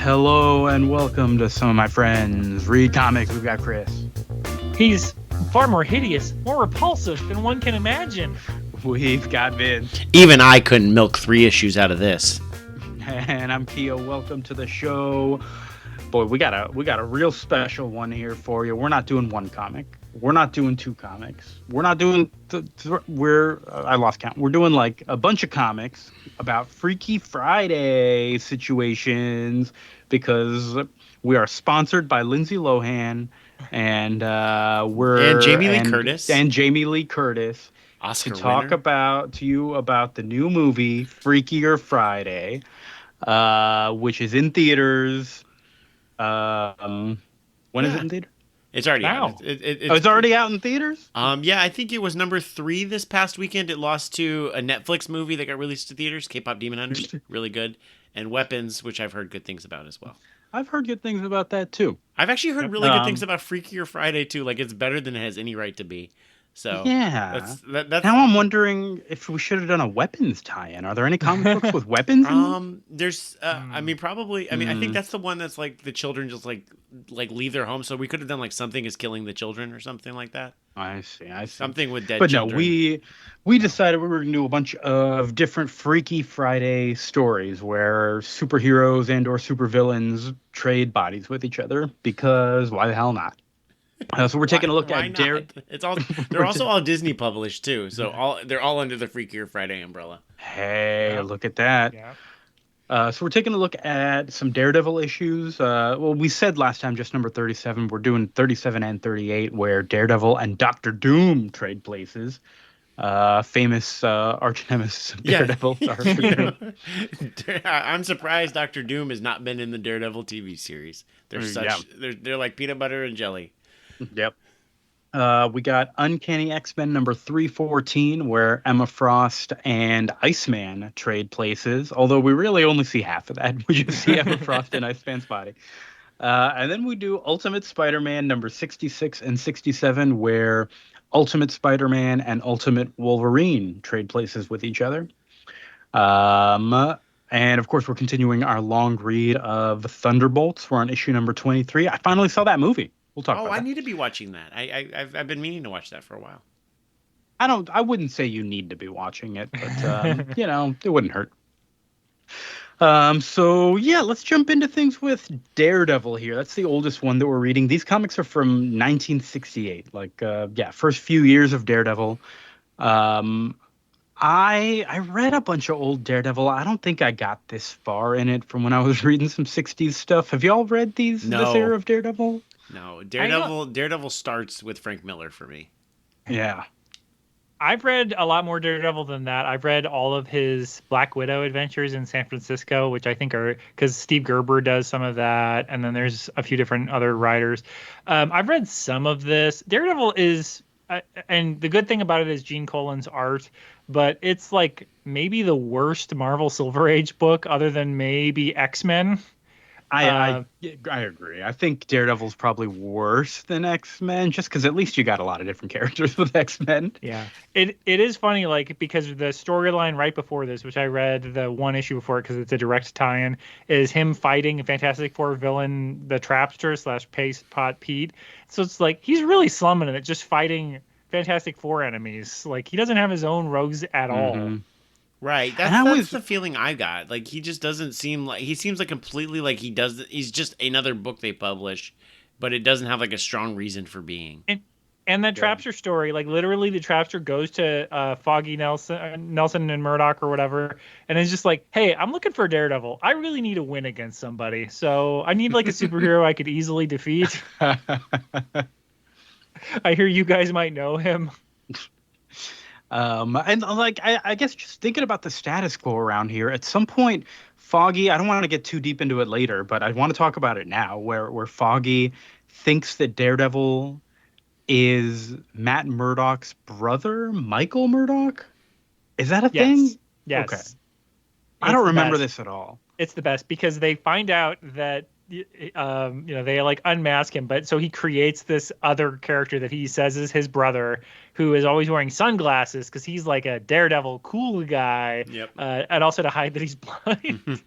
Hello and welcome to some of my friends. Read comics. We've got Chris. He's far more hideous, more repulsive than one can imagine. We've got Vince. Even I couldn't milk 3 issues out of this. And I'm Keo. Welcome to the show. Boy, we got a real special one here for you. We're not doing one comic. We're not doing 2 comics. We're not doing I lost count. We're doing like a bunch of comics about Freaky Friday situations because we are sponsored by Lindsay Lohan and Jamie Lee Curtis Oscar to talk winner. to you about the new movie Freakier Friday, which is in theaters. When is it in theater? It's already out. It's already out in theaters? Yeah, I think it was number 3 this past weekend. It lost to a Netflix movie that got released to theaters, K-Pop Demon Hunters, really good, and Weapons, which I've heard good things about as well. I've heard good things about that too. I've actually heard really good things about Freakier Friday too. Like, it's better than it has any right to be. So yeah, that's now I'm wondering if we should have done a Weapons tie-in. Are there any comic books with weapons? There's, I mean, probably. I mean, I think that's the one that's like the children just like leave their home. So we could have done like Something is Killing the Children or something like that. I see. Something with dead but children. No, we decided we were going to do a bunch of different Freaky Friday stories where superheroes and or supervillains trade bodies with each other because why the hell not? So we're taking a look at They're also all Disney published too, so they're all under the Freakier Friday umbrella. Hey, look at that! Yeah. So we're taking a look at some Daredevil issues. Well, we said last time just number 37. We're doing 37 and 38, where Daredevil and Doctor Doom trade places. Famous arch nemesis of Daredevil. Yeah. I'm surprised Doctor Doom has not been in the Daredevil TV series. They're like peanut butter and jelly. Yep. We got Uncanny X-Men number 314, where Emma Frost and Iceman trade places, although we really only see half of that. We just see Emma Frost and Iceman's body. And then we do Ultimate Spider-Man number 66 and 67, where Ultimate Spider-Man and Ultimate Wolverine trade places with each other. And of course, we're continuing our long read of Thunderbolts. We're on issue number 23. I finally saw that movie. We'll talk about that. I need to be watching that. I've been meaning to watch that for a while. I wouldn't say you need to be watching it, but it wouldn't hurt. So yeah, let's jump into things with Daredevil here. That's the oldest one that we're reading. These comics are from 1968. First few years of Daredevil. I read a bunch of old Daredevil. I don't think I got this far in it from when I was reading some 60s stuff. Have y'all read this era of Daredevil? No, Daredevil starts with Frank Miller for me. Yeah. I've read a lot more Daredevil than that. I've read all of his Black Widow adventures in San Francisco, which I think are because Steve Gerber does some of that, and then there's a few different other writers. I've read some of this. Daredevil is, and the good thing about it is Gene Colan's art, but it's like maybe the worst Marvel Silver Age book other than maybe X-Men. I agree. I think Daredevil's probably worse than X-Men, just because at least you got a lot of different characters with X-Men. Yeah, it is funny, like because the storyline right before this, which I read the one issue before because it's a direct tie-in, is him fighting a Fantastic Four villain, the Trapster / Paste Pot Pete. So it's like he's really slumming it, just fighting Fantastic Four enemies. Like he doesn't have his own rogues at all. Right, that's the feeling I got. Like he just doesn't seem like he seems like completely like he's just another book they publish, but it doesn't have like a strong reason for being. And that Trapster story, like literally the Trapster goes to Foggy Nelson and Murdoch or whatever, and it's just like, hey, I'm looking for a Daredevil. I really need a win against somebody, so I need like a superhero I could easily defeat. I hear you guys might know him. And like I guess just thinking about the status quo around here, at some point, Foggy, I don't want to get too deep into it later, but I want to talk about it now, where Foggy thinks that Daredevil is Matt Murdock's brother, Michael Murdock. Is that a thing? Yes. Okay. I don't remember this at all. It's the best because they find out that they like unmask him, but so he creates this other character that he says is his brother, who is always wearing sunglasses because he's like a Daredevil cool guy. Yep. And also to hide that he's blind.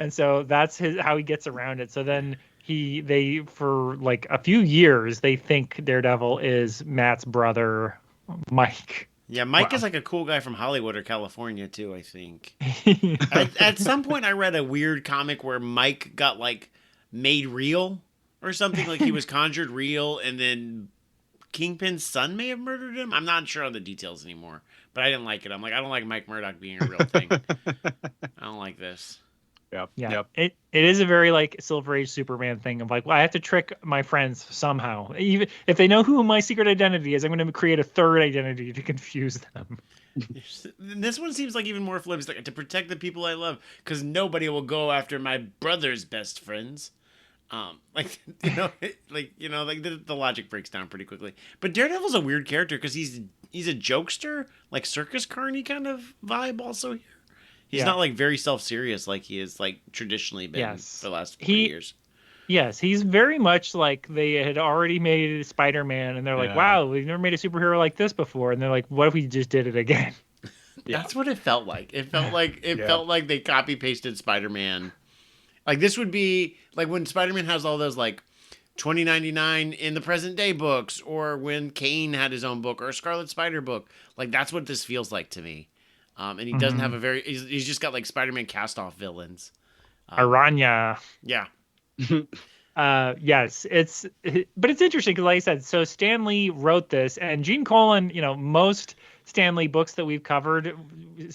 And so that's how he gets around it. So then they for like a few years they think Daredevil is Matt's brother, Mike. Yeah, Mike is like a cool guy from Hollywood or California too, I think. Yeah. At some point I read a weird comic where Mike got like made real or something, like he was conjured real, and then Kingpin's son may have murdered him. I'm not sure on the details anymore, but I didn't like it. I'm like, I don't like Mike Murdock being a real thing. I don't like this. Yep. It is a very like Silver Age Superman thing of like, well, I have to trick my friends somehow. Even if they know who my secret identity is, I'm going to create a third identity to confuse them. This one seems like even more flimsy, like to protect the people I love, because nobody will go after my brother's best friends. Like the logic breaks down pretty quickly. But Daredevil's a weird character because he's a jokester, like circus carny kind of vibe. Also here. He's not like very self-serious like he is like traditionally been for the last 40 years. Yes, he's very much like they had already made Spider-Man, and they're like, wow, we've never made a superhero like this before. And they're like, what if we just did it again? That's what it felt like. It felt like felt like they copy-pasted Spider-Man. Like this would be like when Spider-Man has all those like 2099 in the present day books, or when Kane had his own book or a Scarlet Spider book. Like that's what this feels like to me. And he doesn't have he's just got like Spider-Man cast-off villains. Aranya. Yeah. Yes, but it's interesting because, like I said, so Stan Lee wrote this, and Gene Colan, most Stan Lee books that we've covered,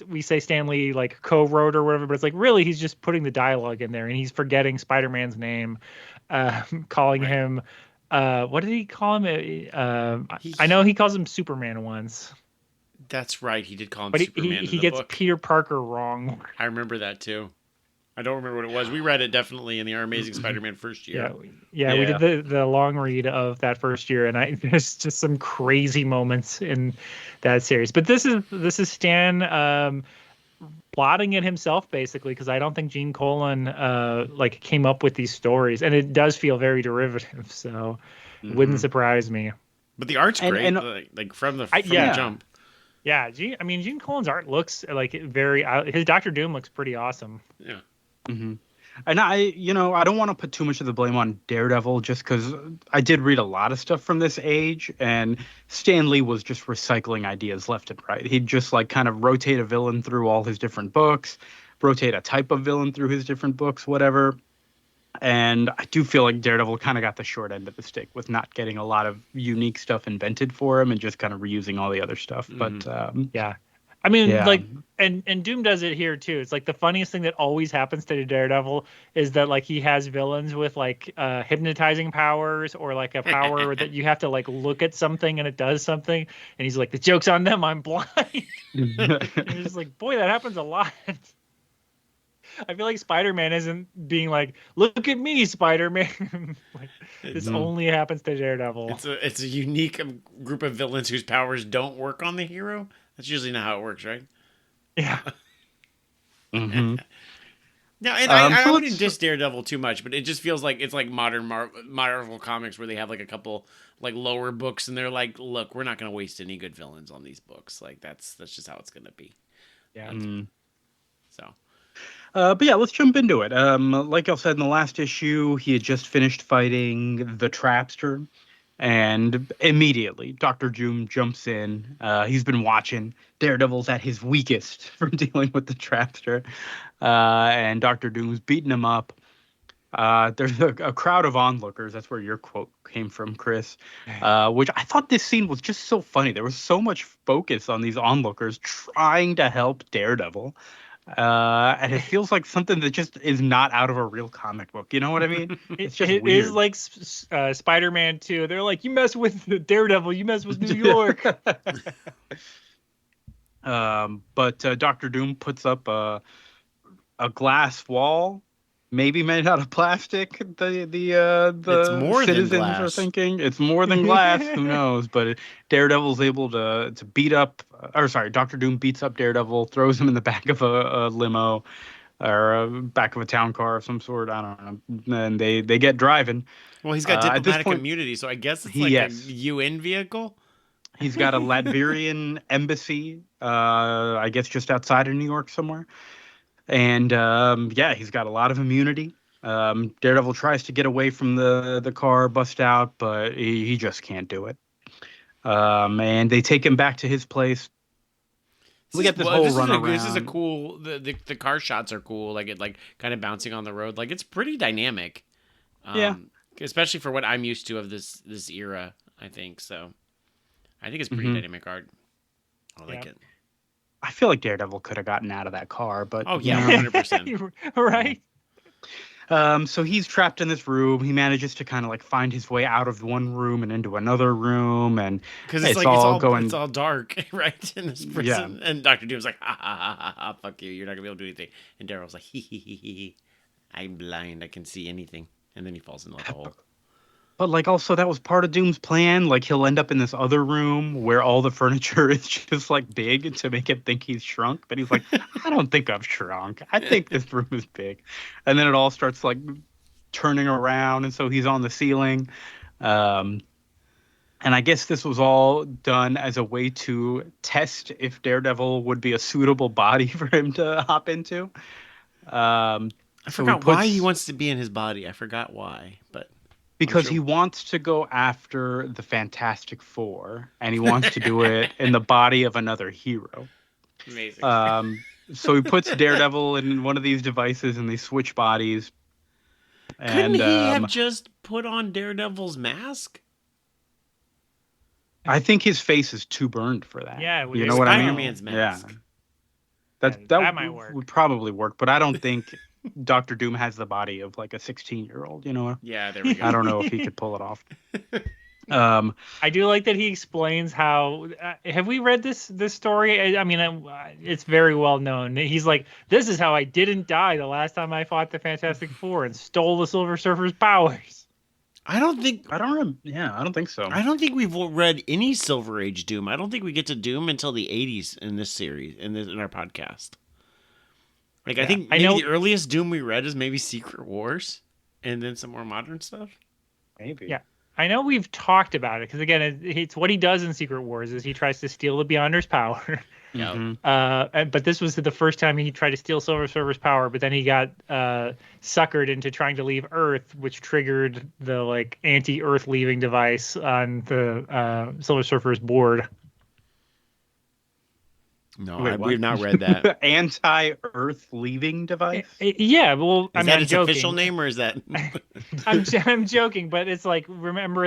we say Stan Lee like co-wrote or whatever, but it's like really he's just putting the dialogue in there, and he's forgetting Spider-Man's name, calling him, what did he call him? I know he calls him Superman once. That's right. He did call him but Superman. He gets book. Peter Parker wrong. I remember that too. I don't remember what it was. We read it definitely in the Our Amazing Spider-Man first year. Yeah, we did the long read of that first year, and there's just some crazy moments in that series. But this is Stan plotting it himself basically, because I don't think Gene Colan came up with these stories, and it does feel very derivative. So it wouldn't surprise me. But the art's great, like from the jump. Yeah, Gene Colan's art looks like his Doctor Doom looks pretty awesome. Yeah. Mm-hmm. And I don't want to put too much of the blame on Daredevil just because I did read a lot of stuff from this age, and Stan Lee was just recycling ideas left and right. He'd just like kind of rotate a villain through all his different books, rotate a type of villain through his different books, whatever. And I do feel like Daredevil kind of got the short end of the stick with not getting a lot of unique stuff invented for him and just kind of reusing all the other stuff. But and Doom does it here too. It's like the funniest thing that always happens to Daredevil is that like he has villains with like hypnotizing powers, or like a power that you have to like look at something and it does something, and he's like, the joke's on them, I'm blind. And you're just like, boy, that happens a lot. I feel like Spider-Man isn't being like, look at me, Spider-Man. This only happens to Daredevil. It's a unique group of villains whose powers don't work on the hero. That's usually not how it works, right? Yeah. Mm-hmm. No, and I wouldn't diss Daredevil too much, but it just feels like it's like modern Marvel comics where they have like a couple like lower books, and they're like, look, we're not going to waste any good villains on these books. Like that's just how it's going to be. Yeah. So. But yeah, let's jump into it. Like I said in the last issue, he had just finished fighting the Trapster, and immediately Dr. Doom jumps in. He's been watching. Daredevil's at his weakest from dealing with the Trapster, and Dr. Doom's beating him up. There's a crowd of onlookers. That's where your quote came from, Chris. Which I thought this scene was just so funny. There was so much focus on these onlookers trying to help Daredevil. And it feels like something that just is not out of a real comic book. You know what I mean? It's just it weird. is like Spider-Man 2. They're like, you mess with Daredevil, you mess with New York. But Dr. Doom puts up a glass wall, maybe made out of plastic. The more citizens than glass. are thinking it's more than glass. Who knows? But Daredevil's able to beat up. Dr. Doom beats up Daredevil, throws him in the back of a limo or back of a town car of some sort. I don't know. And they get driving. Well, he's got diplomatic immunity, so I guess it's like a UN vehicle. He's got a Latvian embassy, I guess just outside of New York somewhere. And yeah, he's got a lot of immunity. Daredevil tries to get away from the car, bust out, but he just can't do it. And they take him back to his place. We get this whole run around. This is a cool. The car shots are cool. Like it, like kind of bouncing on the road. Like it's pretty dynamic. Yeah. Especially for what I'm used to of this era. I think so. I think it's pretty dynamic art. I like it. I feel like Daredevil could have gotten out of that car, but oh yeah, 100%. Right. So he's trapped in this room. He manages to kind of like find his way out of one room and into another room, and because it's all dark, right? In this prison, and Dr. Doom's like, ha ha ha ha ha, fuck you, you're not gonna be able to do anything. And Daryl's like, hee hee hee hee, I'm blind, I can see anything, and then he falls into like a hole. But like also that was part of Doom's plan. Like he'll end up in this other room where all the furniture is just like big to make him think he's shrunk. But he's like, I don't think I've shrunk. I think this room is big. And then it all starts like turning around, and so he's on the ceiling. And I guess this was all done as a way to test if Daredevil would be a suitable body for him to hop into. I forgot why he wants to be in his body. I forgot why, but. Because he wants to go after the Fantastic Four, and he wants to do it in the body of another hero. Amazing. So he puts Daredevil in one of these devices, and they switch bodies. Couldn't he have just put on Daredevil's mask? I think his face is too burned for that. Yeah, you know what I mean? Spider-Man's mask. Yeah, that might work. Would probably work, but I don't think Dr. Doom has the body of like a 16-year-old. You know? Yeah, there we go. I don't know if he could pull it off. I do like that he explains how. Have we read this story? I mean, it's very well known. He's like, "This is how I didn't die the last time I fought the Fantastic Four and stole the Silver Surfer's powers." I don't think so. I don't think we've read any Silver Age Doom. I don't think we get to Doom until the 80s in this series, in our podcast. Like, I think maybe the earliest Doom we read is maybe Secret Wars, and then some more modern stuff. Maybe. Yeah. I know we've talked about it, because, again, it's what he does in Secret Wars is he tries to steal the Beyonder's power. But this was the first time he tried to steal Silver Surfer's power, but then he got suckered into trying to leave Earth, which triggered the like anti-Earth leaving device on the Silver Surfer's board. No, we've not read that. Anti-Earth leaving device? Yeah, well, is that its official name, or is that? I'm joking, but it's like, remember,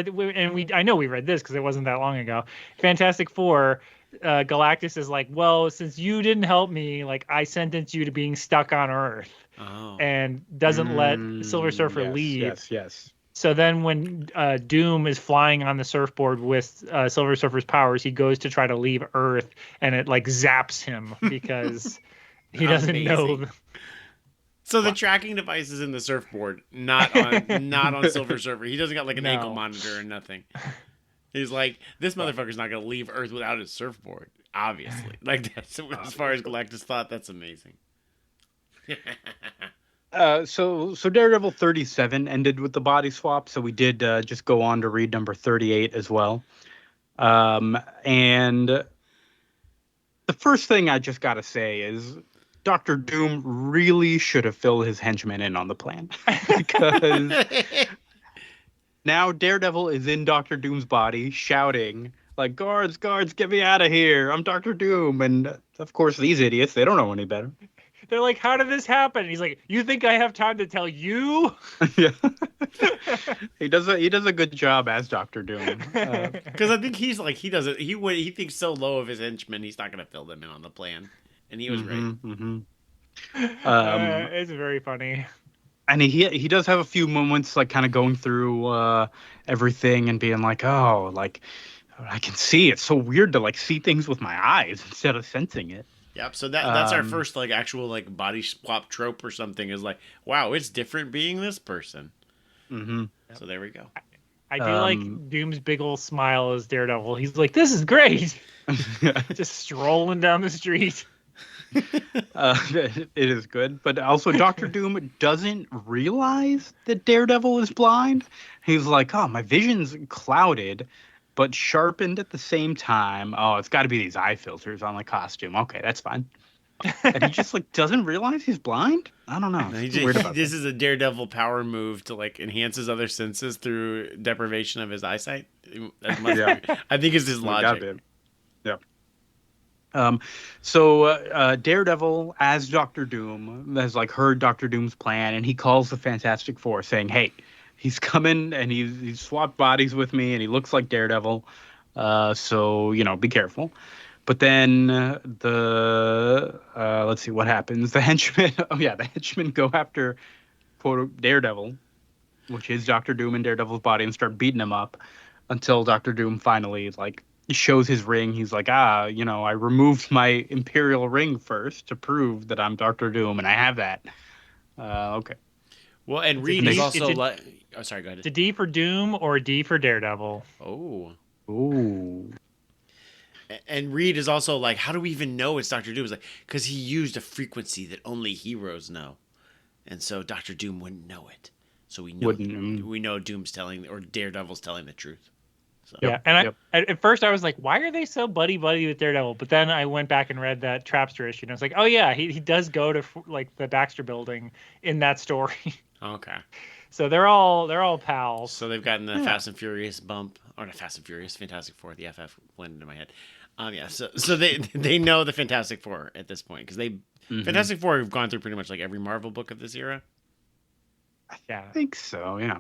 I know we read this because it wasn't that long ago. Fantastic Four. Galactus is like, well, since you didn't help me, like I sentence you to being stuck on Earth, and doesn't let Silver Surfer leave. Yes. So then when Doom is flying on the surfboard with Silver Surfer's powers, he goes to try to leave Earth, and it like zaps him because he doesn't know. So the tracking device is in the surfboard, not on Silver Surfer. He doesn't got like an ankle monitor or nothing. He's like, this motherfucker's not going to leave Earth without his surfboard, obviously. Like, that's as far as Galactus thought, that's amazing. So Daredevil 37 ended with the body swap, so we did just go on to read number 38 as well. And the first thing I just got to say is Dr. Doom really should have filled his henchmen in on the plan. Because... now Daredevil is in Dr. Doom's body, shouting, like, guards, get me out of here. I'm Dr. Doom. And, of course, these idiots, they don't know any better. They're like, how did this happen? And he's like, you think I have time to tell you? Yeah. He does a good job as Dr. Doom. Because I think he's like, he thinks so low of his henchmen, he's not going to fill them in on the plan. And he was right. It's very funny. And he does have a few moments like kind of going through everything and being like, oh, like I can see. It's so weird to like see things with my eyes instead of sensing it. Yep. So that's our first like actual like body swap trope or something, is like, wow, it's different being this person. Mm-hmm. So there we go. I do like Doom's big old smile as Daredevil. He's like, this is great. Just strolling down the street. It is good, but also Dr. Doom doesn't realize that Daredevil is blind. He's like, oh, my vision's clouded but sharpened at the same time. Oh, it's got to be these eye filters on the costume. Okay, that's fine. and he just like doesn't realize he's blind. I don't know. No, It's weird about this is a Daredevil power move to like enhance his other senses through deprivation of his eyesight. That must Yeah. be, I think it's his logic. Gotta be. Yeah. So Daredevil as Doctor Doom has like heard Doctor Doom's plan, and he calls the Fantastic Four saying, "Hey, he's coming, and he's swapped bodies with me, and he looks like Daredevil. So be careful." But then let's see what happens. The henchmen, the henchmen go after quote Daredevil, which is Doctor Doom in Daredevil's body, and start beating him up until Doctor Doom finally like shows his ring. He's like, I removed my Imperial ring first to prove that I'm Doctor Doom, and I have that. Okay. Well, and Reed is also like. Oh, sorry. Go ahead. It's a D for Doom or D for Daredevil. Oh. Ooh. And Reed is also like, how do we even know it's Doctor Doom? It's like, because he used a frequency that only heroes know, and so Doctor Doom wouldn't know it. So we know Doom's telling or Daredevil's telling the truth. So. Yeah, and at first I was like, why are they so buddy with Daredevil? But then I went back and read that Trapster issue, and I was like, oh yeah, he does go to like the Baxter Building in that story. Okay. So they're all pals. So they've gotten the Fast and Furious bump, or not Fast and Furious, Fantastic Four. The FF went into my head. So they know the Fantastic Four at this point because Fantastic Four have gone through pretty much like every Marvel book of this era. Yeah, I think so. Yeah.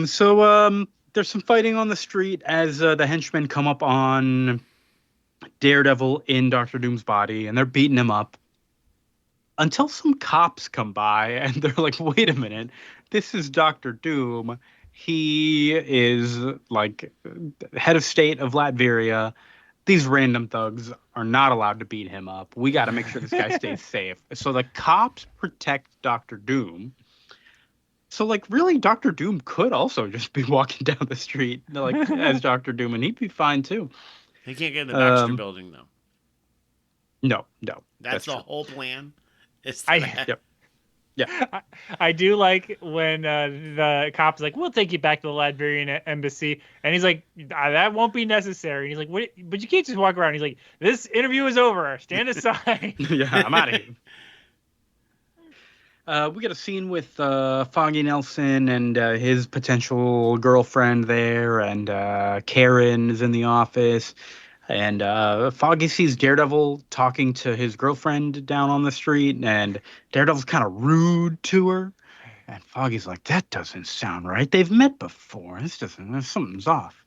So there's some fighting on the street as the henchmen come up on Daredevil in Doctor Doom's body, and they're beating him up until some cops come by, and they're like, "Wait a minute, this is Doctor Doom. He is like head of state of Latveria. These random thugs are not allowed to beat him up. We got to make sure this guy stays safe." So the cops protect Doctor Doom. So like really Doctor Doom could also just be walking down the street like as Doctor Doom, and he'd be fine too. He can't get in the Baxter Building though. No. That's the whole plan. Yeah. I do like when the cop's like, "We'll take you back to the Latvian embassy," and he's like, "That won't be necessary." And he's like, "What? But you can't just walk around." He's like, "This interview is over. Stand aside." Yeah, I'm out of here. We get a scene with Foggy Nelson and his potential girlfriend there, and Karen is in the office. And Foggy sees Daredevil talking to his girlfriend down on the street, and Daredevil's kind of rude to her. And Foggy's like, "That doesn't sound right. They've met before. Something's off."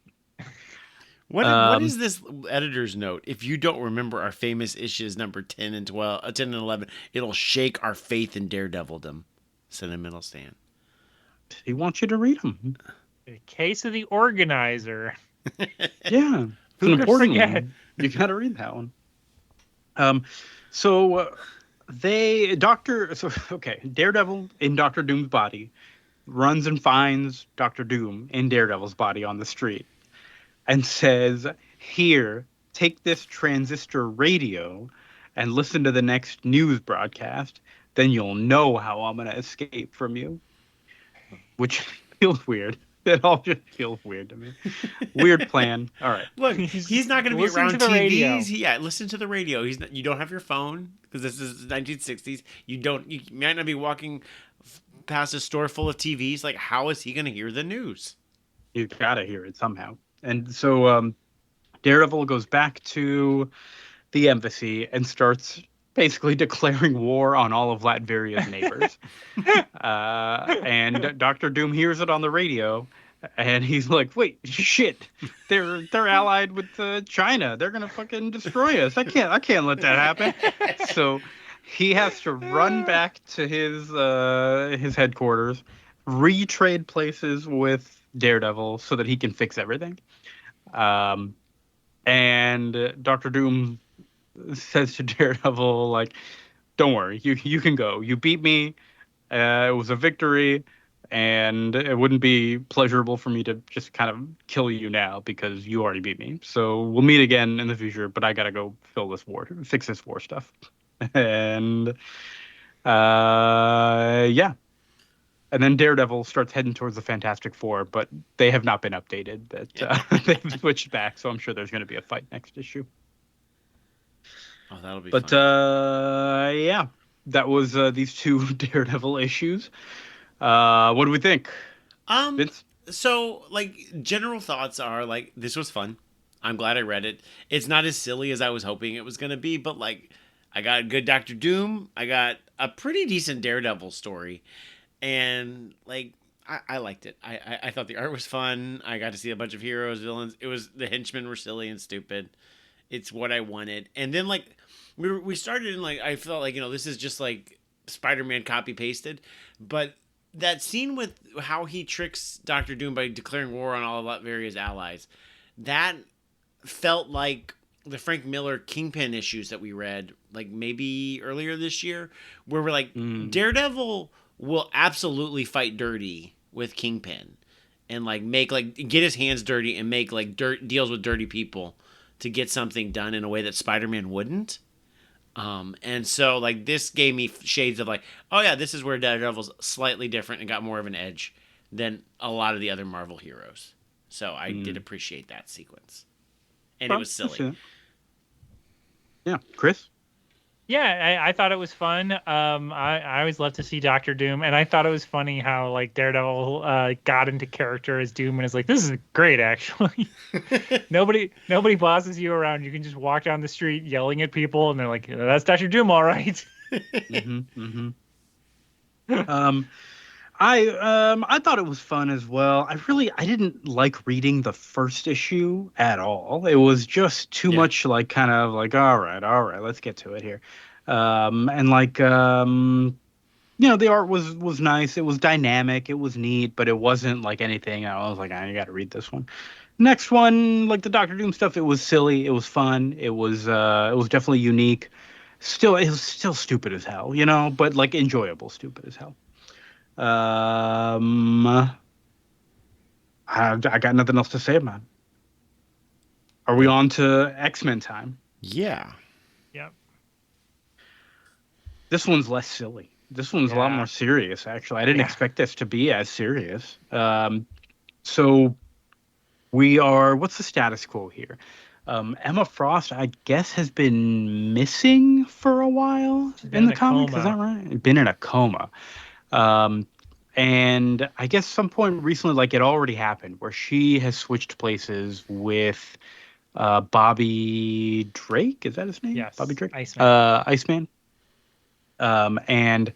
What is this editor's note? If you don't remember our famous issues number 10 and 12, 10 and 11, it'll shake our faith in Daredevildom. Sentimental Stan. He wants you to read them. The case of the organizer. Yeah. It's an important one. You got to read that one. Daredevil in Doctor Doom's body runs and finds Doctor Doom in Daredevil's body on the street and says, "Here, take this transistor radio and listen to the next news broadcast. Then you'll know how I'm going to escape from you." Which feels weird. It all just feels weird to me. Weird plan. All right. Look, he's not going to be Listen around to the TVs. Listen to the radio. You don't have your phone because this is the 1960s. You might not be walking past a store full of TVs. Like, how is he going to hear the news? You got to hear it somehow. And so Daredevil goes back to the embassy and starts basically declaring war on all of Latveria's neighbors. And Doctor Doom hears it on the radio, and he's like, "Wait, shit! They're allied with China. They're gonna fucking destroy us. I can't let that happen." So he has to run back to his headquarters, retrade places with Daredevil so that he can fix everything. And Doctor Doom says to Daredevil, like, "Don't worry, you can go. You beat me. It was a victory, and it wouldn't be pleasurable for me to just kind of kill you now because you already beat me. So we'll meet again in the future, but I gotta go fix this war stuff." And yeah. And then Daredevil starts heading towards the Fantastic Four, but they have not been updated. They've switched back, so I'm sure there's going to be a fight next issue. Oh, that'll be But fun. yeah, that was these two Daredevil issues. What do we think, Um, Vince? so like general thoughts are like this was fun. I'm glad I read it. It's not as silly as I was hoping it was gonna be, but like I got a good Doctor Doom. I got a pretty decent Daredevil story, and like I liked it. I thought the art was fun. I got to see a bunch of heroes, villains. It was the henchmen were silly and stupid. It's what I wanted. And then like we started in like I felt like this is just like Spider-Man copy pasted, but that scene with how he tricks Doctor Doom by declaring war on all of various allies, that felt like the Frank Miller Kingpin issues that we read like maybe earlier this year, where we're like Daredevil will absolutely fight dirty with Kingpin and like make like get his hands dirty and make like dirt deals with dirty people to get something done in a way that Spider-Man wouldn't. And so like this gave me shades of like, oh yeah, this is where Daredevil's slightly different and got more of an edge than a lot of the other Marvel heroes. So I did appreciate that sequence, and it was silly. Yeah, Chris. Yeah, I thought it was fun. I always love to see Doctor Doom, and I thought it was funny how like Daredevil got into character as Doom and is like, "This is great, actually." nobody bosses you around. You can just walk down the street yelling at people, and they're like, "That's Doctor Doom, all right." I thought it was fun as well. I didn't like reading the first issue at all. It was just too much like kind of like all right, let's get to it here. And like the art was nice. It was dynamic. It was neat, but it wasn't like anything. I was like, you got to read this one. Next one, like the Doctor Doom stuff, it was silly. It was fun. It was definitely unique. It was still stupid as hell, but like enjoyable stupid as hell. I got nothing else to say about it. Are we on to X-Men time? Yeah. Yep. This one's less silly. This one's a lot more serious, actually. I didn't expect this to be as serious. So what's the status quo here? Emma Frost, I guess, has been missing for a while in the comics. Is that right? Been in a coma. And I guess some point recently, like it already happened, where she has switched places with Bobby Drake. Is that his name? Yes. Bobby Drake. Iceman. Iceman. And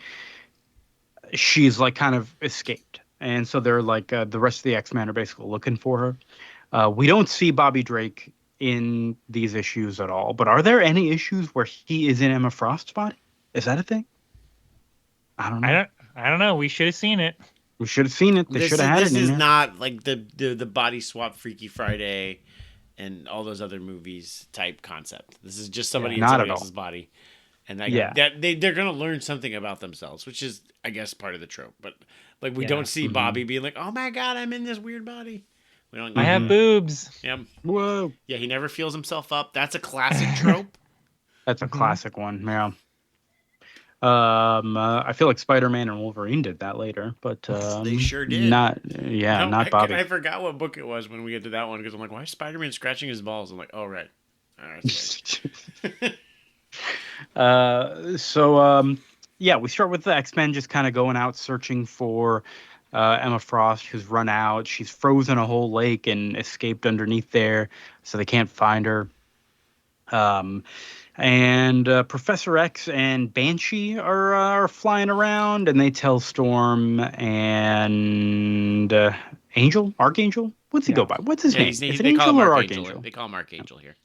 she's like kind of escaped, and so they're like the rest of the X-Men are basically looking for her. We don't see Bobby Drake in these issues at all, but are there any issues where he is in Emma Frost's body? Is that a thing? I don't know. I don't know. We should have seen it. We should have seen it. They should have had it. This is not like the body swap Freaky Friday and all those other movies type concept. This is just somebody in somebody else's body. And they're gonna learn something about themselves, which is, I guess, part of the trope. But like we don't see Bobby being like, "Oh my god, I'm in this weird body." We don't. I have boobs. Yeah. Whoa. Yeah, he never feels himself up. That's a classic trope. That's a classic one. Yeah. I feel like Spider-Man and Wolverine did that later, but they sure did. Not Bobby. I forgot what book it was when we get to that one because I'm like, why is Spider-Man scratching his balls? I'm like, oh right, all right. We start with the X-Men just kind of going out searching for Emma Frost, who's run out. She's frozen a whole lake and escaped underneath there, so they can't find her. And Professor X and Banshee are flying around, and they tell Storm and Archangel. What's he go by? What's his name? Is it Angel or Archangel? They call him Archangel here.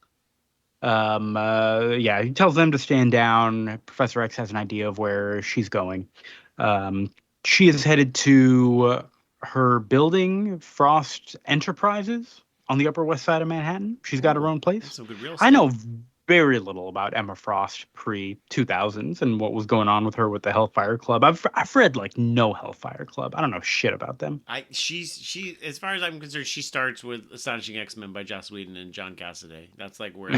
He tells them to stand down. Professor X has an idea of where she's going. She is headed to her building, Frost Enterprises, on the Upper West Side of Manhattan. She's got her own place. Some good real estate. I know very little about Emma Frost pre-2000s and what was going on with her with the Hellfire Club. I've read like no Hellfire Club. I don't know shit about them. She as far as I'm concerned, she starts with Astonishing X-Men by Joss Whedon and John Cassaday. That's like where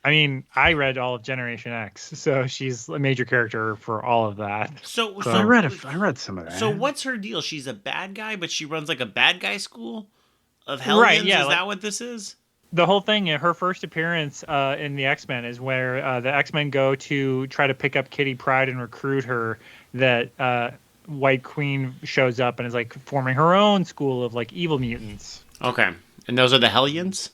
I mean, I read all of Generation X, so she's a major character for all of that. So I read some of that. So what's her deal? She's a bad guy, but she runs like a bad guy school of Hellions. Right, is that what this is? the whole thing, her first appearance in the X-Men is where the X-Men go to try to pick up Kitty Pryde and recruit her. That White Queen shows up and is like forming her own school of like evil mutants. Okay. And those are the Hellions?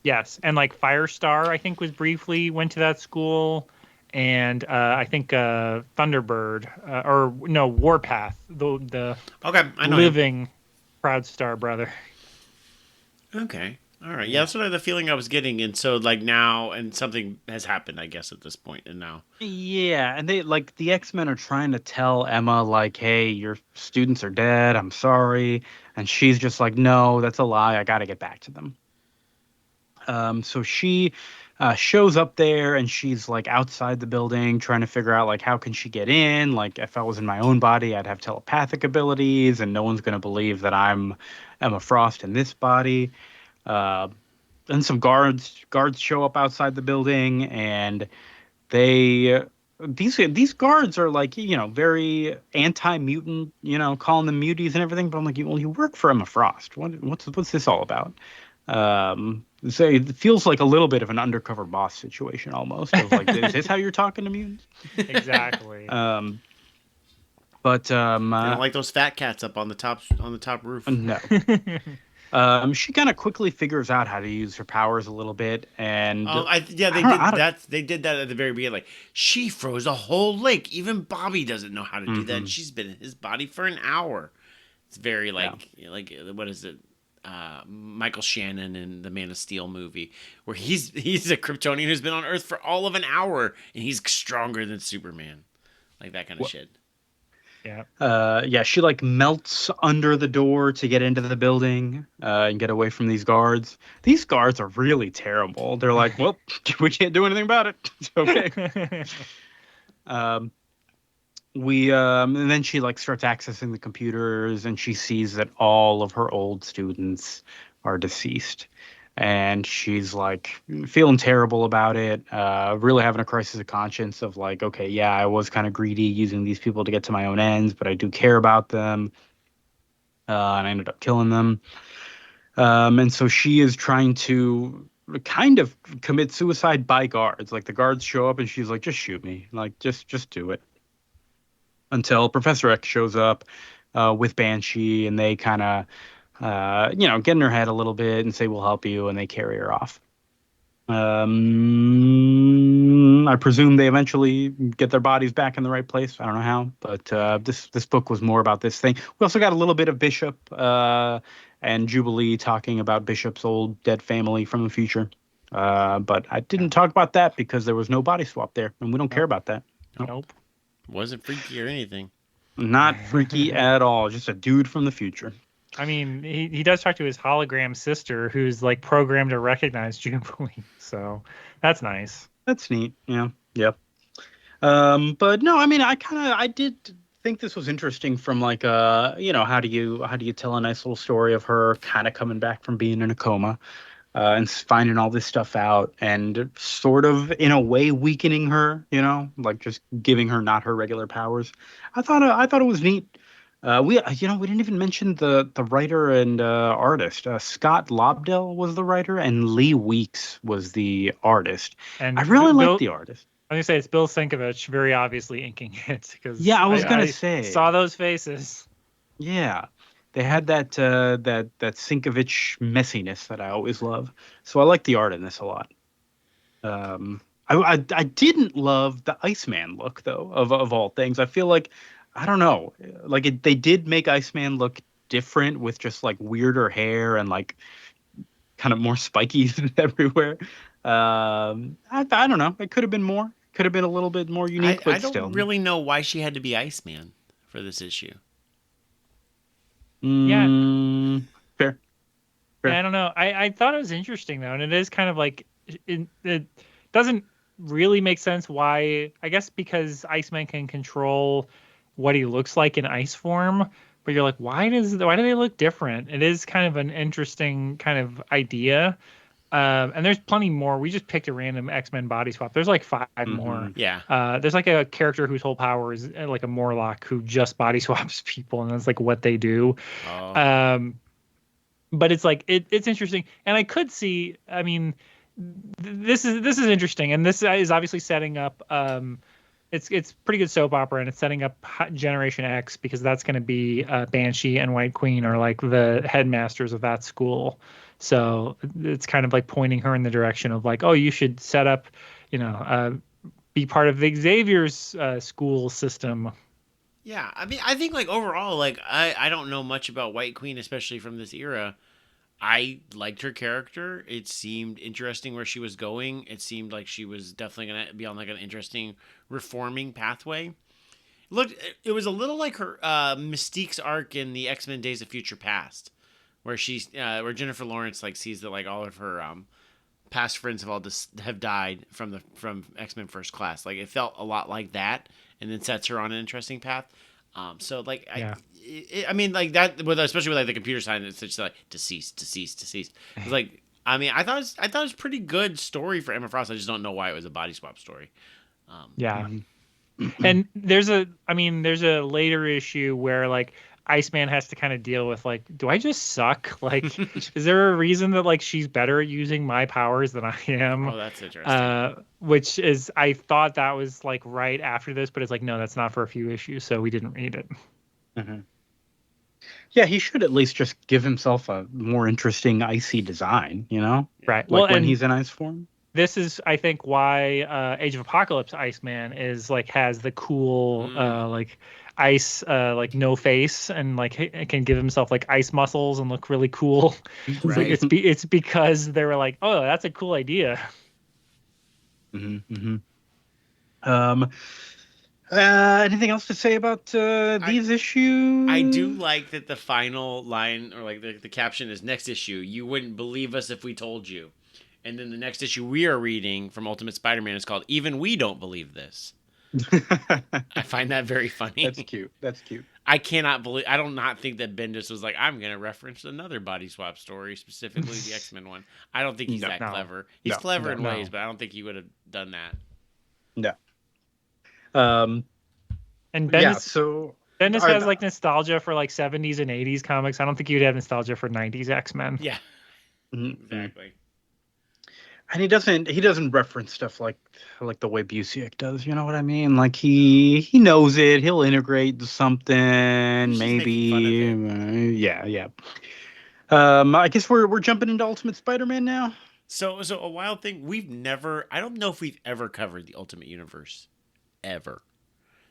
Yes, and like Firestar, I think, was briefly went to that school, and I think Thunderbird or no Warpath, the Okay, I know living Proud Star brother. Okay. All right. Yeah, that's what the feeling I was getting. And so, like, now, and something has happened, I guess, at this point, and now. Yeah, and they like the X-Men are trying to tell Emma like, "Hey, your students are dead. I'm sorry." And she's just like, "No, that's a lie. I got to get back to them." So she shows up there and she's like outside the building trying to figure out like how can she get in? Like if I was in my own body, I'd have telepathic abilities and no one's going to believe that I'm Emma Frost in this body. Then some guards show up outside the building and they these guards are like, you know, very anti-mutant, you know, calling them muties and everything, but I'm like, well, you work for Emma Frost. What's this all about? So it feels like a little bit of an undercover boss situation almost. Of like, is this how you're talking to mutants? Exactly. But They don't like those fat cats up on the top roof. no. She kind of quickly figures out how to use her powers a little bit, and they did that at the very beginning. Like she froze a whole lake. Even Bobby doesn't know how to do that. And she's been in his body for an hour. It's very like what is it? Michael Shannon in the Man of Steel movie, where he's a Kryptonian who's been on Earth for all of an hour, and he's stronger than Superman, like that kind of shit. Yeah. She like melts under the door to get into the building and get away from these guards. These guards are really terrible. They're like, well, we can't do anything about it. It's okay. And then she like starts accessing the computers and she sees that all of her old students are deceased. And she's like feeling terrible about it, really having a crisis of conscience of like, okay, yeah, I was kind of greedy using these people to get to my own ends, but I do care about them. And I ended up killing them. And so she is trying to kind of commit suicide by guards. Like the guards show up and she's like, just shoot me. Like, just do it. Until Professor X shows up with Banshee and they kind of get in her head a little bit and say, we'll help you, and they carry her off. I presume they eventually get their bodies back in the right place. I don't know how, but this book was more about this thing. We also got a little bit of Bishop and Jubilee talking about Bishop's old dead family from the future. But I didn't talk about that because there was no body swap there, and we don't care about that. Nope. Wasn't freaky or anything. Not freaky at all. Just a dude from the future. I mean, he does talk to his hologram sister, who's like programmed to recognize Jubilee. So that's nice. That's neat. Yeah. Yep. But no, I mean, I did think this was interesting from like how do you tell a nice little story of her kind of coming back from being in a coma and finding all this stuff out and sort of in a way weakening her, like just giving her not her regular powers. I thought it was neat. We didn't even mention the writer and artist. Scott Lobdell was the writer, and Lee Weeks was the artist. And I really like the artist. I was gonna say it's Bill Sienkiewicz, very obviously inking it. Because I was gonna say saw those faces. Yeah, they had that Sienkiewicz messiness that I always love. So I like the art in this a lot. I didn't love the Iceman look though. Of all things, I feel like. I don't know. Like they did make Iceman look different with just like weirder hair and like kind of more spiky everywhere. I don't know. It could have been more. Could have been a little bit more unique. But I don't still. really know why she had to be Iceman for this issue. Yeah. Fair. I don't know. I thought it was interesting though, and it is kind of like it doesn't really make sense why. I guess because Iceman can control what he looks like in ice form, but you're like, why do they look different? It is kind of an interesting kind of idea. And there's plenty more. We just picked a random X-Men body swap. There's like 5 more. Yeah. There's like a character whose whole power is like a Morlock who just body swaps people, and that's like what they do. Oh. but it's like it's interesting, and I could see. I mean, this is interesting, and this is obviously setting up. It's pretty good soap opera, and it's setting up Generation X because that's going to be Banshee and White Queen are like the headmasters of that school. So it's kind of like pointing her in the direction of like, oh, you should set up, be part of the Xavier's school system. Yeah, I mean, I think like overall, like I don't know much about White Queen, especially from this era. I liked her character. It seemed interesting where she was going. It seemed like she was definitely gonna be on like an interesting reforming pathway. Look, it was a little like her Mystique's arc in the X-Men Days of Future Past, where where Jennifer Lawrence like sees that like all of her past friends have died from X-Men First Class. Like it felt a lot like that, and then sets her on an interesting path. So like Yeah. I mean like that with especially with like the computer science, it's like deceased. It's like I mean I thought it was pretty good story for Emma Frost. I just don't know why it was a body swap story. Yeah. And there's a later issue where like Iceman has to kind of deal with like, do I just suck? Like, is there a reason that like she's better at using my powers than I am? Oh, that's interesting. Which is, I thought that was like right after this, but it's like, no, that's not for a few issues, so we didn't read it. Mm-hmm. Yeah, he should at least just give himself a more interesting icy design, Right. Like when he's in ice form. This is, I think, why Age of Apocalypse Iceman is like has the cool like ice like no face and like can give himself like ice muscles and look really cool. Right. It's because they were like, oh, that's a cool idea. Mm-hmm. Anything else to say about these issues? I do like that the final line or like the caption is next issue. You wouldn't believe us if we told you. And then the next issue we are reading from Ultimate Spider-Man is called Even We Don't Believe This. I find that very funny. That's cute. I do not think that Bendis was like, I'm going to reference another body swap story, specifically the X-Men one. I don't think he's that clever. He's clever in ways, but I don't think he would have done that. No. And Bendis has like nostalgia for like 70s and 80s comics. I don't think you'd have nostalgia for 90s X-Men. Yeah. Mm-hmm. Exactly. And he doesn't reference stuff like the way Busiek does, you know what I mean? Like he knows it, he'll integrate something, maybe. Yeah. I guess we're jumping into Ultimate Spider-Man now. So a wild thing, I don't know if we've ever covered the Ultimate Universe ever.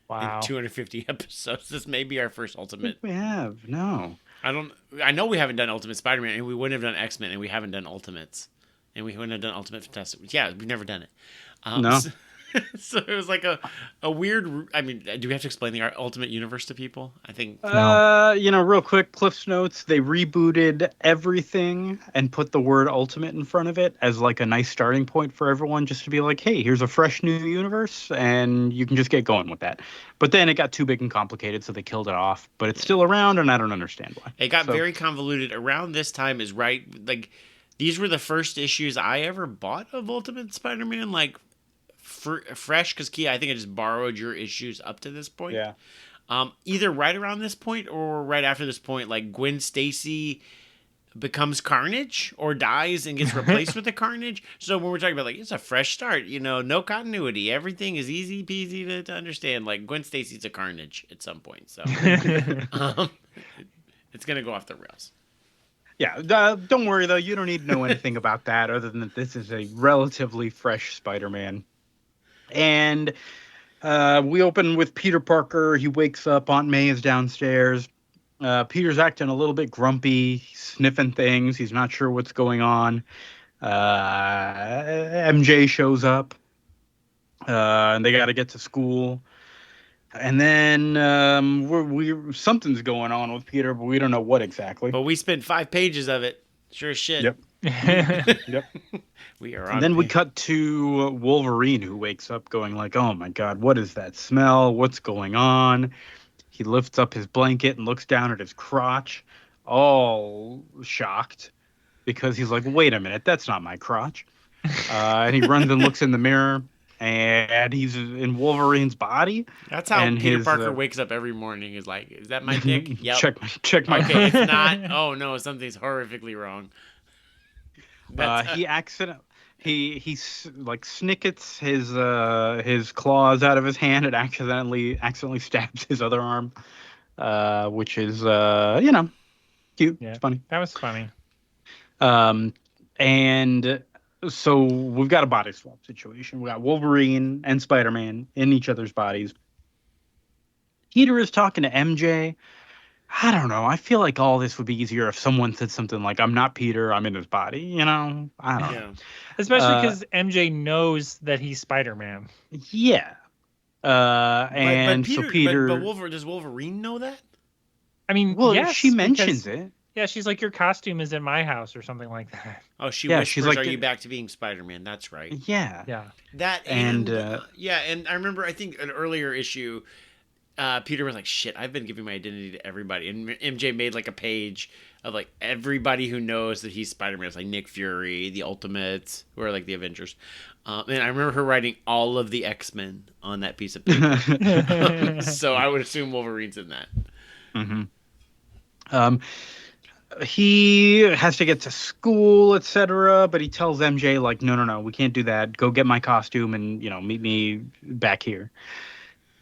Wow. In 250 episodes. This may be our first Ultimate. We have. No. I know we haven't done Ultimate Spider-Man, and we wouldn't have done X-Men, and we haven't done Ultimates. And we wouldn't have done Ultimate Fantastic. Yeah, we've never done it. No. So it was like a weird. I mean, do we have to explain the Ultimate Universe to people? I think. Real quick, Cliff's Notes. They rebooted everything and put the word Ultimate in front of it as like a nice starting point for everyone, just to be like, hey, here's a fresh new universe, and you can just get going with that. But then it got too big and complicated, so they killed it off. But it's still around, and I don't understand why. It got very convoluted. Around this time is right, like. These were the first issues I ever bought of Ultimate Spider-Man, like fresh. Because Kia, I think I just borrowed your issues up to this point. Yeah. Either right around this point or right after this point, like Gwen Stacy becomes Carnage or dies and gets replaced with the Carnage. So when we're talking about like it's a fresh start, no continuity, everything is easy peasy to understand. Like Gwen Stacy's a Carnage at some point, so it's gonna go off the rails. Yeah, don't worry, though. You don't need to know anything about that other than that this is a relatively fresh Spider-Man. And we open with Peter Parker. He wakes up. Aunt May is downstairs. Peter's acting a little bit grumpy, sniffing things. He's not sure what's going on. MJ shows up. And they got to get to school. And then something's going on with Peter, but we don't know what exactly. But we spent 5 pages of it. Sure as shit. Yep. Yep. We are on. And then we cut to Wolverine, who wakes up going like, oh my God, what is that smell? What's going on? He lifts up his blanket and looks down at his crotch, all shocked, because he's like, wait a minute, that's not my crotch. And he runs and looks in the mirror. and he's in Wolverine's body. That's how and Peter his, Parker wakes up every morning. Is like, is that my dick? Yep. check my. Okay, it's not. Oh no, something's horrifically wrong. He accident. Like snickets his claws out of his hand and accidentally stabs his other arm, which is cute. Yeah, It's funny. that was funny. And so we've got a body swap situation. We got Wolverine and Spider-Man in each other's bodies. Peter is talking to MJ. I don't know. I feel like all this would be easier if someone said something like, "I'm not Peter. I'm in his body." You know, I don't know. Especially because MJ knows that he's Spider-Man. Yeah. Peter, so Peter. Does Wolverine know that? I mean, Well, yes, she mentions it. Yeah, she's like, your costume is in my house or something like that. Oh, she Yeah, whispers, she's like "Are you back to being Spider-Man?" That's right. Yeah. Yeah. That and I remember I think an earlier issue, Peter was like, "Shit, I've been giving my identity to everybody," and MJ made like a page of like everybody who knows that he's Spider-Man. It's like Nick Fury, the Ultimates, who are like the Avengers. And I remember her writing all of the X-Men on that piece of paper. So I would assume Wolverine's in that. Mm-hmm. He has to get to school, etc. But he tells MJ like, no, we can't do that. Go get my costume and meet me back here.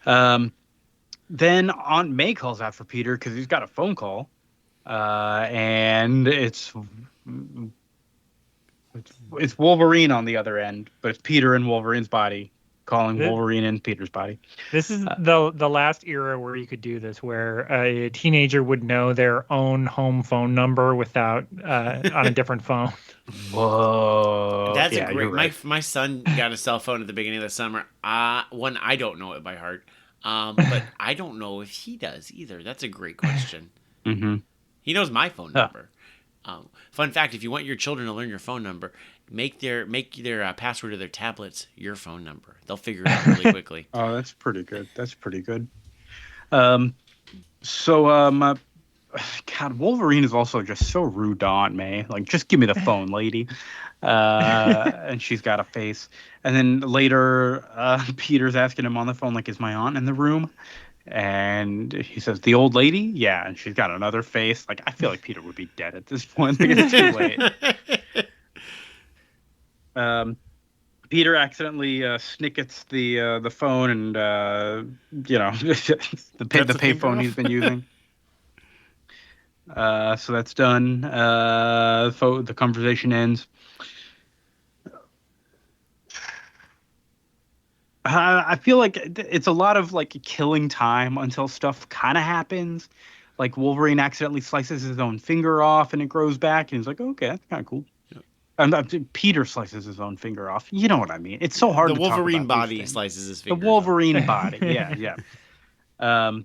Then Aunt May calls out for Peter because he's got a phone call, and it's Wolverine on the other end, but it's Peter in Wolverine's body calling Wolverine in Peter's body. This is the last era where you could do this, where a teenager would know their own home phone number without on a different phone. Whoa, that's a great. Right. My son got a cell phone at the beginning of the summer. One, I don't know it by heart, but I don't know if he does either. That's a great question. Mm-hmm. He knows my phone number. Fun fact: if you want your children to learn your phone number, make their password of their tablets your phone number. They'll figure it out really quickly. Oh, that's pretty good. God, Wolverine is also just so rude to Aunt May. Like, just give me the phone, lady. And she's got a face. And then later, Peter's asking him on the phone, like, is my aunt in the room? And he says, the old lady? Yeah. And she's got another face. Like, I feel like Peter would be dead at this point. Like, it's too late. Peter accidentally snickets the phone and, the payphone he's been using. So that's done. The conversation ends. I feel like it's a lot of like killing time until stuff kind of happens. Like Wolverine accidentally slices his own finger off and it grows back, and he's like, okay, that's kind of cool. And Peter slices his own finger off. You know what I mean? It's so hard. The to Wolverine talk about body slices his finger. The Wolverine body, yeah. The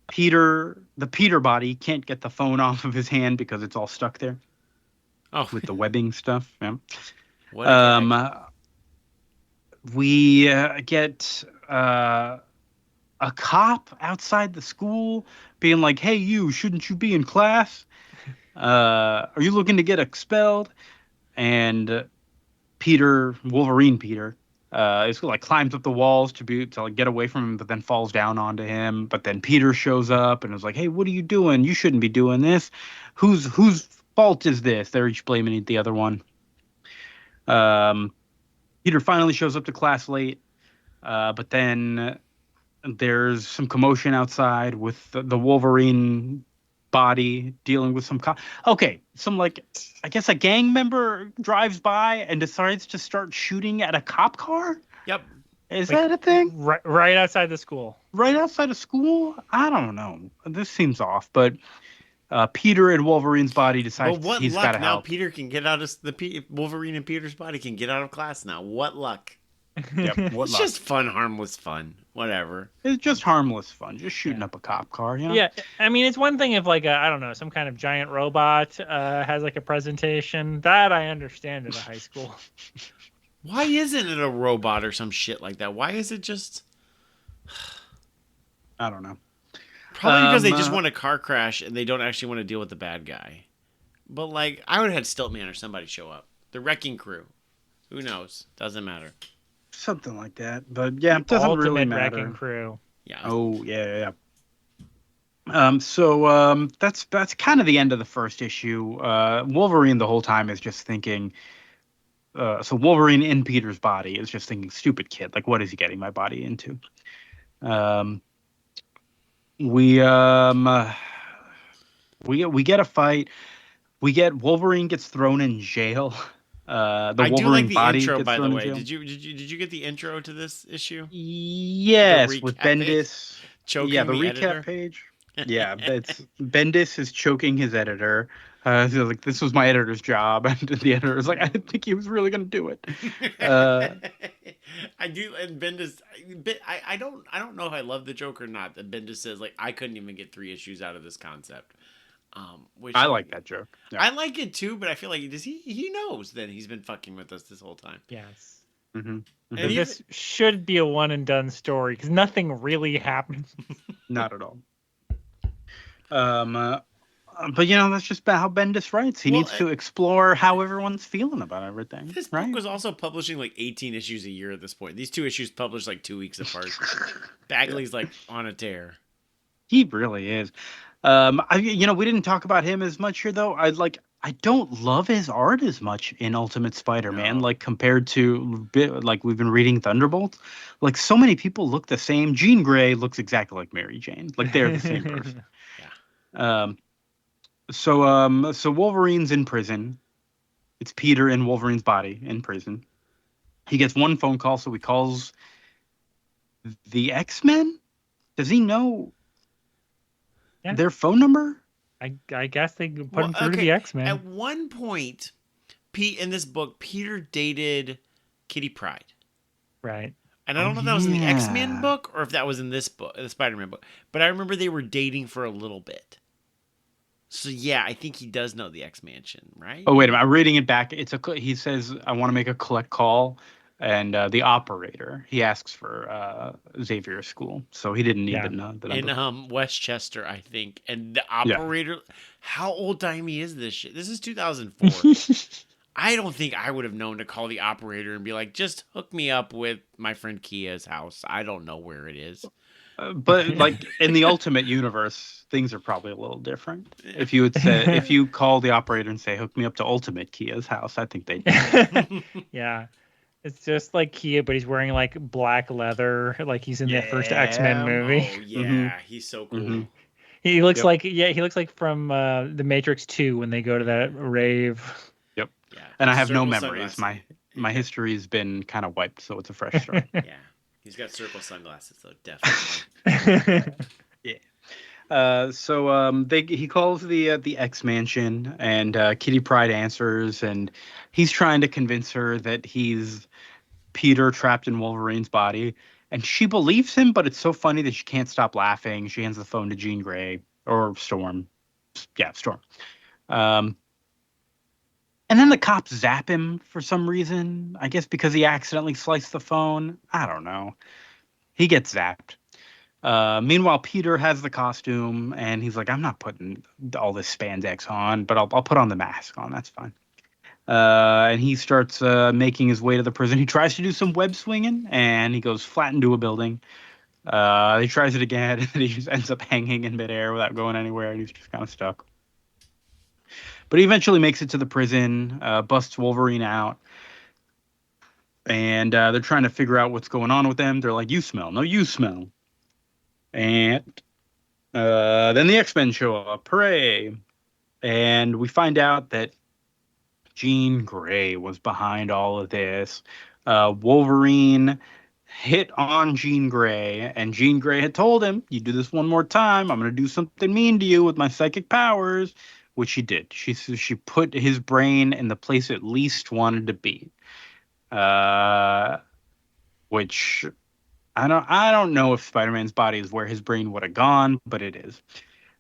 Peter body can't get the phone off of his hand because it's all stuck there. Oh, with the webbing stuff. Yeah. What we get a cop outside the school being like, "Hey, shouldn't you be in class? Are you looking to get expelled?" And Wolverine Peter, is like climbs up the walls to like get away from him, but then falls down onto him. But then Peter shows up and is like, "Hey, what are you doing? You shouldn't be doing this. Whose fault is this?" They're each blaming the other one. Peter finally shows up to class late, but then there's some commotion outside with the Wolverine body dealing with some I guess a gang member drives by and decides to start shooting at a cop car. Yep. Is that a thing? Right outside the school. Right outside of school? I don't know. This seems off, but Peter in Wolverine's body decides he's got to help. Now Peter can get out of Wolverine in Peter's body can get out of class now. What luck? Yep. It's just fun, harmless fun. Whatever. It's just harmless fun. Just shooting up a cop car, you know? Yeah, I mean, it's one thing if like I don't know, some kind of giant robot has like a presentation. That I understand at a high school. Why isn't it a robot or some shit like that? Why is it just? I don't know. Probably because they just want a car crash and they don't actually want to deal with the bad guy. But like, I would have had Stiltman or somebody show up. The wrecking crew. Who knows? Doesn't matter. something like that. But yeah, it doesn't really Ultimate matter. Wrecking Crew. Yeah. Oh yeah. That's kind of the end of the first issue. Wolverine the whole time is just thinking. So Wolverine in Peter's body is just thinking, stupid kid, like what is he getting my body into? Um, we we get a fight. We get Wolverine gets thrown in jail. The I Wolverine do like the body intro, gets by the thrown in way. jail. Did you get the intro to this issue? Yes, with recap page? Bendis. Choking Yeah, the the recap editor? page. Yeah, that's Bendis is choking his editor. So like, this was my editor's job, and the editor is like, I didn't think he was really gonna do it. I do, and Bendis. I don't know if I love the joke or not. That Bendis says like I couldn't even get 3 issues out of this concept. Which I like that joke. Yeah. I like it too, but I feel like he knows that he's been fucking with us this whole time. Yes. Mm-hmm. Mm-hmm. And This should be a one and done story because nothing really happens. Not at all. But that's just about how Bendis writes. He needs to explore how everyone's feeling about everything. This right? book was also publishing like 18 issues a year at this point. These 2 issues published like 2 weeks apart. Bagley's like on a tear. He really is. We didn't talk about him as much here though. I don't love his art as much in Ultimate Spider-Man, like compared to like we've been reading Thunderbolts. Like so many people look the same. Jean Grey looks exactly like Mary Jane. Like they're the same person. Yeah. So Wolverine's in prison. It's Peter in Wolverine's body in prison. He gets one phone call, so he calls the X-Men. Does he know their phone number? I guess they put him through to the X-Men. At one point, in this book, Peter dated Kitty Pryde. Right. And I don't know if that was in the X-Men book or if that was in this book, the Spider-Man book. But I remember they were dating for a little bit. So yeah, I think he does know the X-Mansion, right? Oh wait a minute, I'm reading it back. He says I want to make a collect call, and the operator he asks for Xavier School, so he didn't need to know the number. In Westchester, I think, and the operator. How old timey is this shit? This is 2004. I don't think I would have known to call the operator and be like, just hook me up with my friend Kia's house. I don't know where it is. But like in the Ultimate Universe, things are probably a little different. If you call the operator and say, hook me up to Ultimate Kia's house, I think they'd do it. Yeah. It's just like Kia, but he's wearing like black leather, like he's in that first X-Men movie. Oh yeah, he's so cool. Mm-hmm. He looks he looks like from the Matrix 2 when they go to that rave. Yep. Yeah. And I have no memories. My history has been kind of wiped, so it's a fresh start. Yeah. He's got circle sunglasses, though, definitely. He calls the X Mansion, and Kitty Pryde answers, and he's trying to convince her that he's Peter trapped in Wolverine's body, and she believes him, but it's so funny that she can't stop laughing. She hands the phone to Jean Grey or Storm. Yeah, Storm. And then the cops zap him for some reason. I guess because he accidentally sliced the phone. I don't know. He gets zapped. Meanwhile, Peter has the costume, and he's like, I'm not putting all this spandex on, but I'll put on the mask on. That's fine. And he starts making his way to the prison. He tries to do some web swinging, and he goes flat into a building. He tries it again, and he just ends up hanging in midair without going anywhere, and he's just kind of stuck. But he eventually makes it to the prison, busts Wolverine out, and they're trying to figure out what's going on with them. They're like, you smell. No, you smell. And then the X-Men show up. Hooray. And we find out that Jean Grey was behind all of this. Wolverine hit on Jean Grey, and Jean Grey had told him, you do this one more time, I'm going to do something mean to you with my psychic powers. Which she did. She put his brain in the place it least wanted to be. Which I don't know if Spider-Man's body is where his brain would have gone, but it is.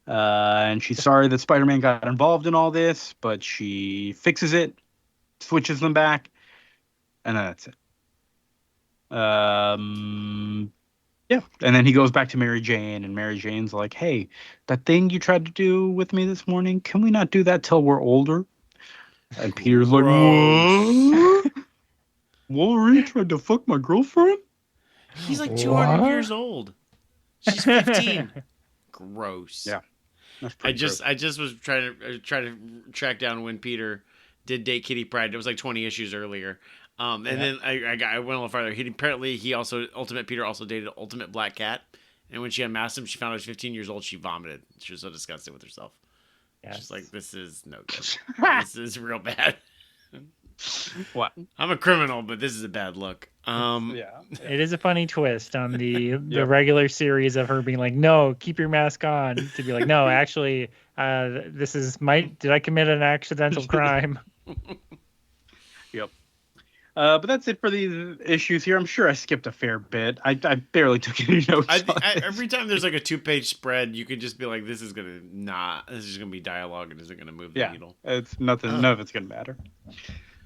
And she's sorry that Spider-Man got involved in all this, but she fixes it, switches them back, and then that's it. Yeah, and then he goes back to Mary Jane, and Mary Jane's like, hey, that thing you tried to do with me this morning, can we not do that till we're older? And Peter's like, what? Wolverine tried to fuck my girlfriend? He's like 200 What? years old. She's 15. Gross. Yeah. That's pretty gross. I just was trying to track down when Peter did date Kitty Pryde. It was like 20 issues earlier. And then I went a little farther. Ultimate Peter also dated Ultimate Black Cat. And when she unmasked him, she found out she was 15 years old. She vomited. She was so disgusted with herself. Yes. She's like, this is no good. This is real bad. What? I'm a criminal, but this is a bad look. Yeah, it is a funny twist on the regular series of her being like, "No, keep your mask on," to be like, "No, actually, this is did I commit an accidental crime?" Yep. But that's it for these issues here. I'm sure I skipped a fair bit. I barely took any notes. Every time there's like a 2-page spread, you could just be like, "This is gonna be dialogue and isn't gonna move the needle." It's nothing. None of it's gonna matter.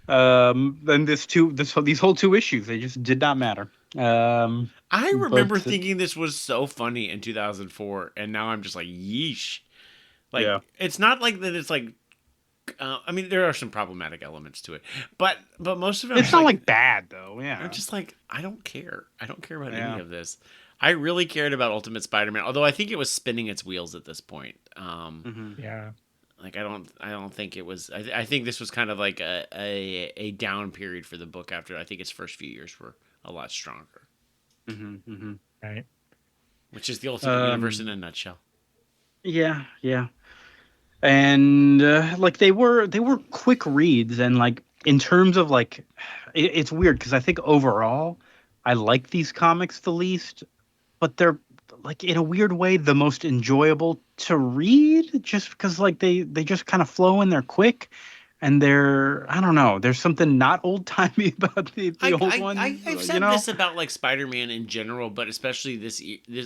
Then these whole 2 issues, they just did not matter. I remember thinking this was so funny in 2004, and now I'm just like, yeesh. Like, it's not like that. It's like, I mean, there are some problematic elements to it, but most of it, it's not like bad though. Yeah, I'm just like, I don't care. I don't care about any of this. I really cared about Ultimate Spider-Man, although I think it was spinning its wheels at this point. Yeah. Like I don't think it was. I think this was kind of like a down period for the book after I think its first few years were a lot stronger. Right. Which is the Ultimate Universe in a nutshell. Yeah. And like they were quick reads, and like in terms of like, it's weird because I think overall I like these comics the least, but they're like in a weird way the most enjoyable to read, just because like they just kind of flow and they're quick, and I don't know, there's something not old timey about the old one. I've said this about like Spider-Man in general, but especially this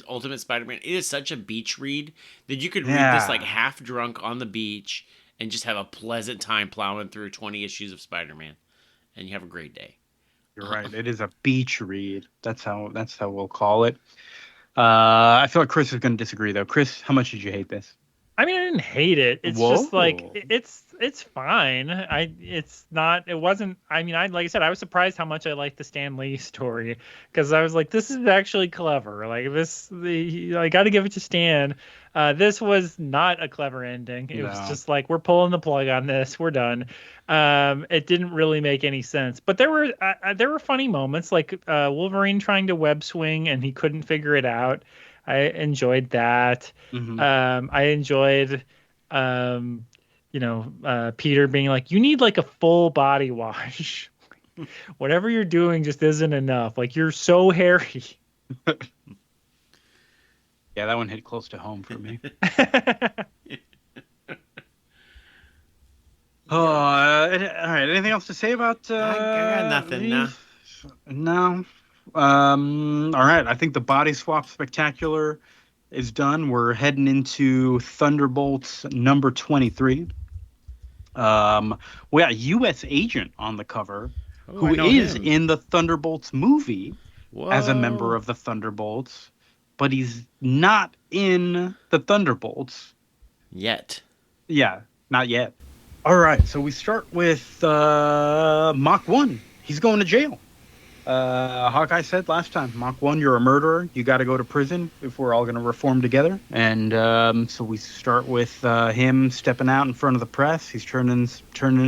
Ultimate Spider-Man. It is such a beach read that you could read this like half drunk on the beach and just have a pleasant time plowing through 20 issues of Spider-Man, and you have a great day. You're right. It is a beach read. That's how we'll call it. I feel like Chris is going to disagree, though. Chris, how much did you hate this? I mean, I didn't hate it. It's just like it's fine. It wasn't. I mean, like I said, I was surprised how much I liked the Stan Lee story, because I was like, this is actually clever. Like I got to give it to Stan. This was not a clever ending. It was just like, we're pulling the plug on this. We're done. It didn't really make any sense. But there were funny moments, like Wolverine trying to web swing and he couldn't figure it out. I enjoyed that. I enjoyed, Peter being like, you need like a full body wash. Whatever you're doing just isn't enough. Like, you're so hairy. Yeah, that one hit close to home for me. All right. Anything else to say about? I got nothing. No. All right. I think the body swap spectacular is done. We're heading into Thunderbolts number 23. We got U.S. Agent on the cover, who is in the Thunderbolts movie as a member of the Thunderbolts, but he's not in the Thunderbolts yet. Yeah, not yet. All right, so we start with Mach 1. He's going to jail. Hawkeye said last time, Mach 1, you're a murderer. You got to go to prison if we're all going to reform together. And so we start with him stepping out in front of the press. He's turning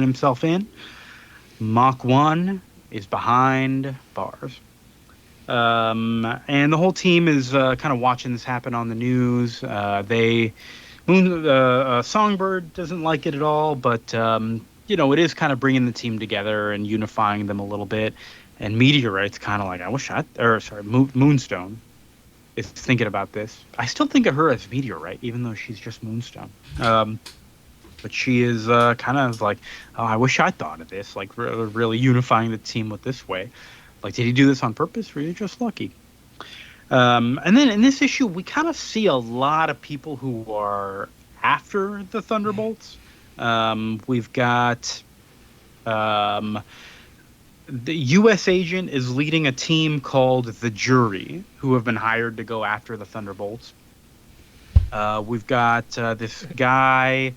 himself in. Mach 1 is behind bars. And the whole team is kind of watching this happen on the news. Songbird doesn't like it at all, but it is kind of bringing the team together and unifying them a little bit. And Meteorite's kind of like, Moonstone is thinking about this. I still think of her as Meteorite, even though she's just Moonstone. But she is kind of like, oh, I wish I thought of this, like really unifying the team with this way. Like, did he do this on purpose, or are you just lucky? And then in this issue, we kind of see a lot of people who are after the Thunderbolts. We've got the U.S. Agent is leading a team called the Jury, who have been hired to go after the Thunderbolts. We've got this guy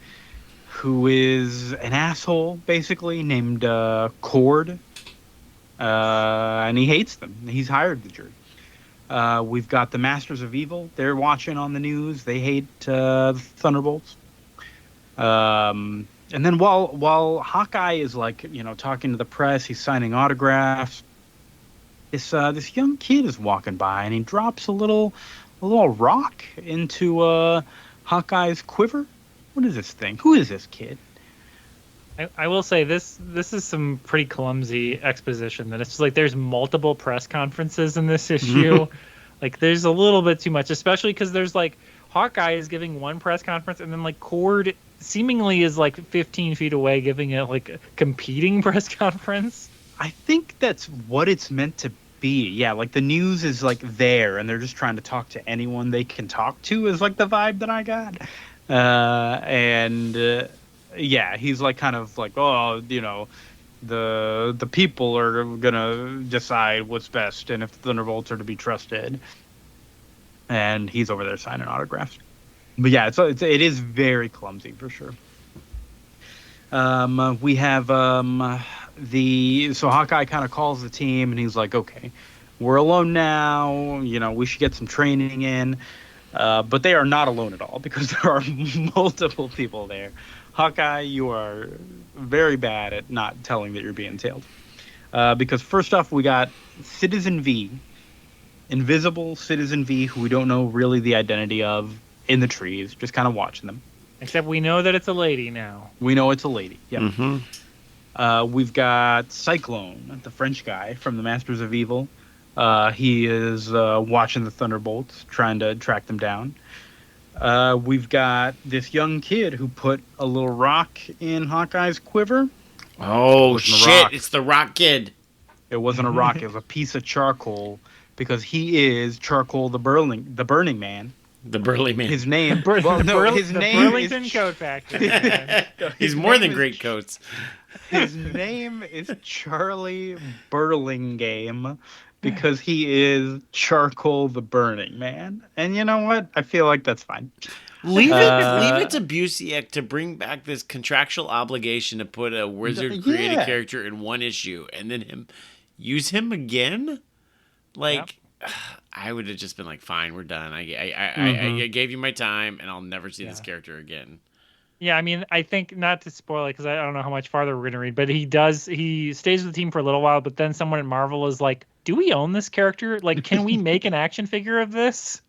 who is an asshole, basically, named Cord. and he hates them. He's hired the jury. We've got the Masters of Evil. They're watching on the news. They hate the Thunderbolts. And then while Hawkeye is like, talking to the press, he's signing autographs. This young kid is walking by and he drops a little rock into Hawkeye's quiver. What is this thing? Who is this kid? I will say this is some pretty clumsy exposition. That it's just like there's multiple press conferences in this issue. Like there's a little bit too much, especially because there's like Hawkeye is giving one press conference and then like Cord seemingly is like 15 feet away giving it like a competing press conference. I think that's what it's meant to be. Yeah, like the news is like there and they're just trying to talk to anyone they can talk to is like the vibe that I got. Yeah, he's like kind of like, oh, the people are gonna decide what's best and if the Thunderbolts are to be trusted. And he's over there signing autographs. But yeah, it is very clumsy for sure. We have so Hawkeye kind of calls the team and he's like, okay, we're alone now. We should get some training in. But they are not alone at all because there are multiple people there. Hawkeye, you are very bad at not telling that you're being tailed. Because first off, we got Citizen V, invisible Citizen V, who we don't know really the identity of in the trees, just kind of watching them. Except we know that it's a lady now. We know it's a lady, yep. Mm-hmm. We've got Cyclone, the French guy from the Masters of Evil. He is watching the Thunderbolts, trying to track them down. We've got this young kid who put a little rock in Hawkeye's quiver. Oh, shit. It's the Rock Kid. It wasn't a rock. It was a piece of charcoal because he is Charcoal the Burning Man. The Burly Man. His name... his name Burlington Coat Factory. He's more than great coats. His name is Charlie Burlingame. Because he is Charcoal the Burning Man. And you know what? I feel like that's fine. Leave it to Busiek to bring back this contractual obligation to put a wizard-created character in one issue and then use him again? Like, I would have just been like, fine, we're done. I gave you my time, and I'll never see this character again. Yeah, I mean, I think, not to spoil it, because I don't know how much farther we're going to read, but he stays with the team for a little while, but then someone at Marvel is like, do we own this character? Like, can we make an action figure of this?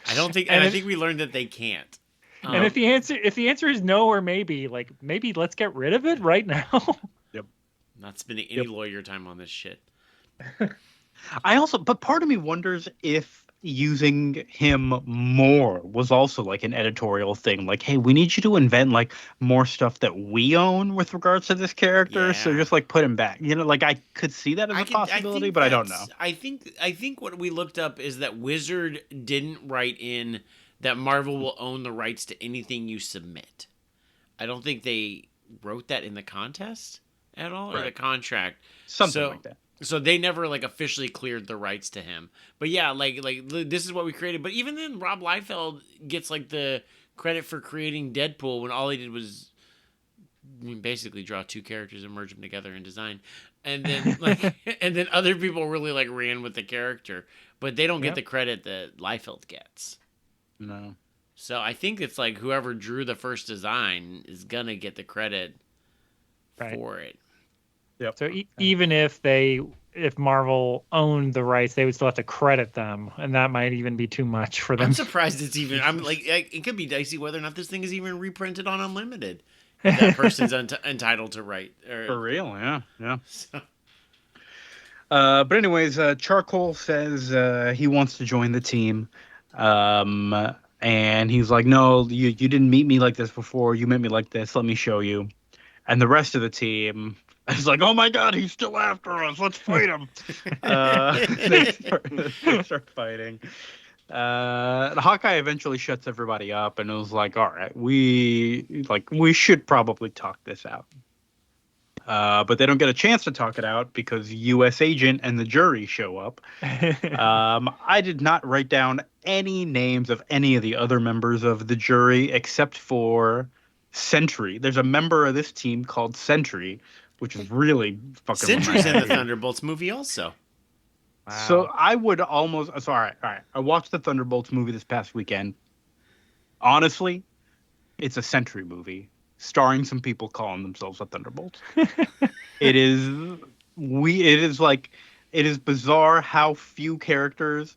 I don't think, and I think we learned that they can't. And if the answer is no or maybe, like, maybe let's get rid of it right now. Yep. Not spending any lawyer time on this shit. But part of me wonders if using him more was also like an editorial thing. Like, hey, we need you to invent like more stuff that we own with regards to this character. Yeah. So just like put him back. Like I could see that as a possibility, but I don't know. I think what we looked up is that Wizard didn't write in that Marvel will own the rights to anything you submit. I don't think they wrote that in the contest at all or the contract. Something like that. So they never like officially cleared the rights to him. But yeah, like this is what we created. But even then, Rob Liefeld gets like the credit for creating Deadpool when all he did was basically draw two characters and merge them together in design. And then and then other people really like ran with the character, but they don't get the credit that Liefeld gets. No. So I think it's like whoever drew the first design is gonna get the credit for it. Yep. So even if Marvel owned the rights, they would still have to credit them, and that might even be too much for them. I'm surprised it's even. I'm like, it could be dicey whether or not this thing is even reprinted on Unlimited. If that person's entitled to write. For real, yeah. So. But anyways, Charcoal says he wants to join the team, and he's like, "No, you didn't meet me like this before. You met me like this. Let me show you." And the rest of the team. It's like, oh my God, he's still after us. Let's fight him. They start fighting. Hawkeye eventually shuts everybody up and it was like, all right, we should probably talk this out. But they don't get a chance to talk it out because U.S. Agent and the jury show up. I did not write down any names of any of the other members of the jury except for Sentry. There's a member of this team called Sentry which is really fucking. Sentry's in the Thunderbolts movie also. Wow. So I would almost. So all right. I watched the Thunderbolts movie this past weekend. Honestly, it's a Sentry movie starring some people calling themselves the Thunderbolts. It is bizarre how few characters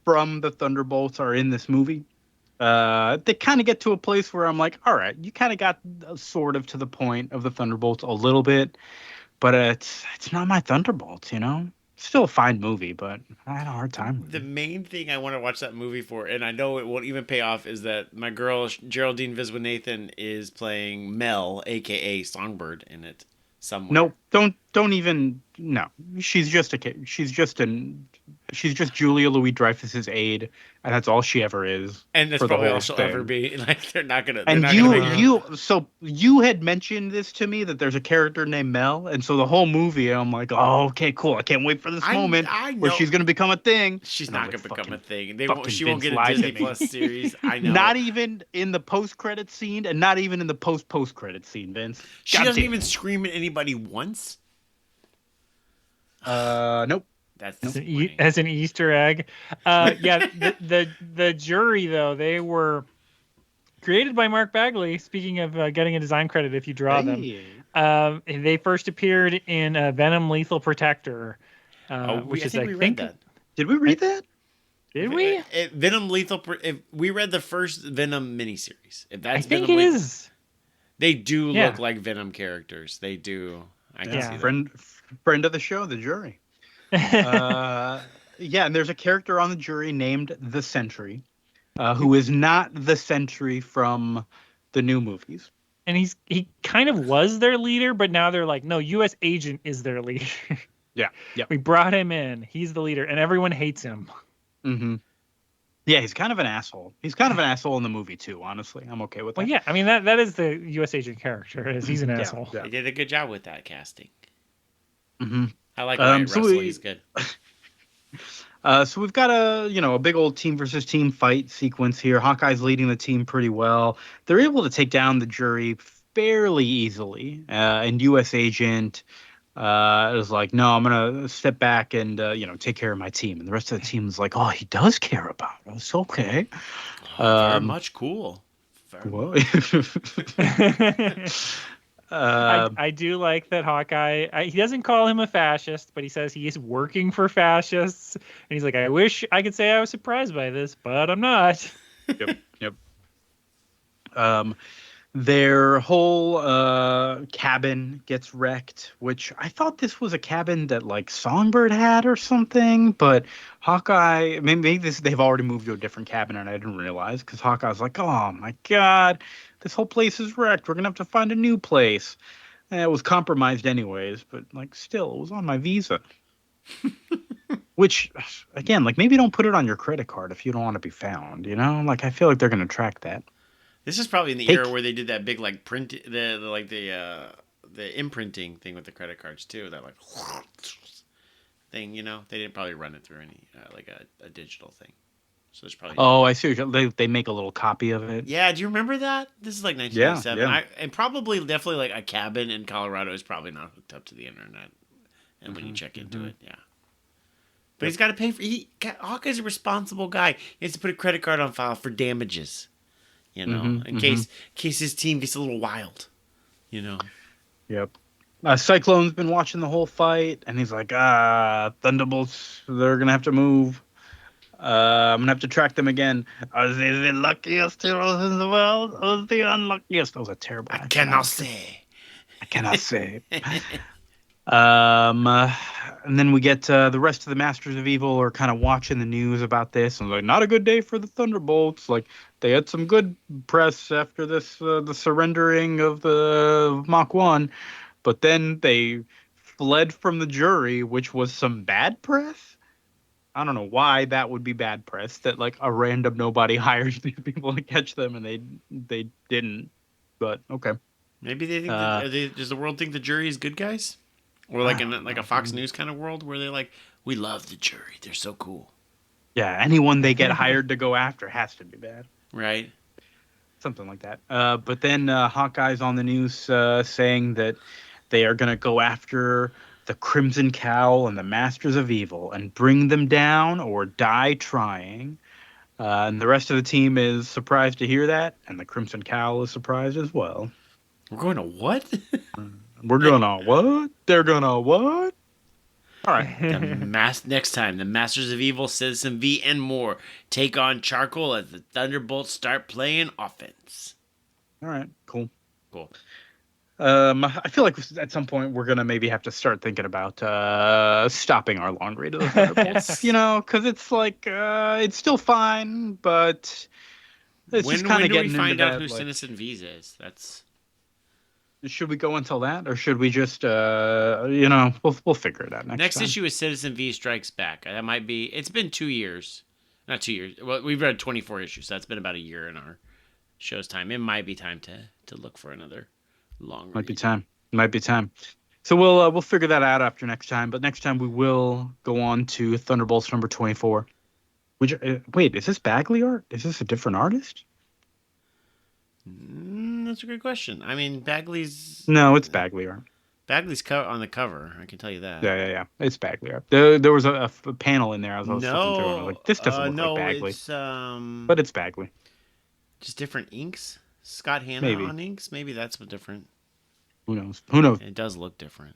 from the Thunderbolts are in this movie. They kind of get to a place where I'm like, all right, you kind of got sort of to the point of the Thunderbolts a little bit, but it's not my Thunderbolts, you know? Still a fine movie, but I had a hard time with The it. main thing I want to watch that movie for, and I know it won't even pay off, is that my girl Geraldine Viswanathan is playing Mel, aka Songbird, in it somewhere. No, don't even. No, she's just a kid. She's just Julia Louis-Dreyfus's aide, and that's all she ever is. And that's for the probably whole all she'll thing. ever be. Like they're not gonna. And they're not gonna make her- so you had mentioned this to me that there's a character named Mel, and so the whole movie I'm like, oh, okay, cool. I can't wait for this moment I where know. she's gonna become a thing. She's And I'm not like, gonna become a thing. fucking She won't Vince get a lied to Disney me. Plus series. I know. Not even in the post-credit scene, and not even in the post-credit scene, Vince. She God doesn't damn. even scream at anybody once. Nope. That's As disappointing. as an Easter egg. Yeah, the jury though, they were created by Mark Bagley. Speaking of getting a design credit if you draw them, Hey. they first appeared in Venom: Lethal Protector, which I is think we read that. Did we read that? Did we? Venom Lethal. If we read the first Venom miniseries. If that's I think Venom it Lethal, is. They do Yeah. look like Venom characters. They do. I can Yeah. see that. Friend of the show, the jury. Yeah, and there's a character on the jury named the Sentry, who is not the Sentry from the new movies. And he kind of was their leader, but now they're like, no, U.S. agent is their leader. Yeah. We brought him in. He's the leader, and everyone hates him. Mm-hmm. Yeah, he's kind of an asshole. He's kind of an asshole in the movie too. Honestly, I'm okay with that. Well, yeah, I mean that is the U.S. agent character. Is he's an Yeah, asshole. yeah. They did a good job with that casting. Mm-hmm. I like Ryan so Russell. we- He's good. So we've got a big old team versus team fight sequence here. Hawkeye's leading the team pretty well. They're able to take down the jury fairly easily. And U.S. Agent is like, no, I'm gonna step back and take care of my team. And the rest of the team is like, oh, he does care about us. Okay. Very much cool. Very Well, I do like that Hawkeye. He doesn't call him a fascist, but he says he is working for fascists. And he's like, I wish I could say I was surprised by this, but I'm not. Yep. Their whole cabin gets wrecked, which I thought this was a cabin that like Songbird had or something, but Hawkeye, maybe they've already moved to a different cabin and I didn't realize because Hawkeye's like, oh my God, this whole place is wrecked. We're gonna have to find a new place. And it was compromised anyways, but like still, it was on my visa. Which, again, like maybe don't put it on your credit card if you don't want to be found. You know, like I feel like they're gonna track that. This is probably in the era where they did that big like print the imprinting thing with the credit cards too. That like thing, they didn't probably run it through any like a digital thing. So there's probably Oh, I see. They make a little copy of it. Yeah, do you remember that? This is like 1997. Yeah. And probably definitely like a cabin in Colorado is probably not hooked up to the internet. And when you check into it, yeah. But he's got to pay for. Hawkeye's a responsible guy. He has to put a credit card on file for damages. In case his team gets a little wild. Yep. Cyclone's been watching the whole fight, and he's like, Thunderbolts, they're going to have to move. I'm going to have to track them again. Are they the luckiest heroes in the world, or the unluckiest? That was a terrible I cannot say. I cannot say. And then we get the rest of the Masters of Evil are kind of watching the news about this, and like, not a good day for the Thunderbolts. Like, they had some good press after this, the surrendering of the Mach 1, but then they fled from the jury, which was some bad press. I don't know why that would be bad press, that like a random nobody hired these people to catch them and they didn't. But okay. Maybe they think does the world think the jury is good guys? Or like in like a Fox News kind of world where they're like, we love the jury. They're so cool. Yeah, anyone they get hired to go after has to be bad. Right. something like that. But then Hawkeye's on the news saying that they are going to go after the Crimson Cowl and the Masters of Evil and bring them down or die trying. And the rest of the team is surprised to hear that, and the Crimson Cowl is surprised as well. We're going to what? We're gonna what? They're gonna what? All right. Next time, the Masters of Evil, Citizen V, and more take on Charcoal as the Thunderbolts start playing offense. All right. Cool. Cool. I feel like at some point we're gonna maybe have to start thinking about stopping our long read of the Thunderbolts. Because it's like it's still fine, but it's just kind when of do we getting find into out that, who like, Citizen V's is? That's should we go until that, or should we just we'll figure it out next time. issue is Citizen V Strikes Back. That might be. It's been 2 years, not 2 years. Well, we've read 24 issues, so that's been about a year in our show's time. It might be time to look for another long read. Might be time. So we'll figure that out after next time. But next time we will go on to Thunderbolts number 24. Which wait, is this Bagley art? Is this a different artist? That's a good question. I mean, Bagley's... No, it's Bagley art. Bagley's on the cover. I can tell you that. Yeah. It's Bagley art. There was a panel in there. I was flipping through, and I was like, this doesn't look like Bagley. It's, but it's Bagley. Just different inks? Scott Hanna Maybe. on inks? Maybe that's what different. Who knows? It does look different.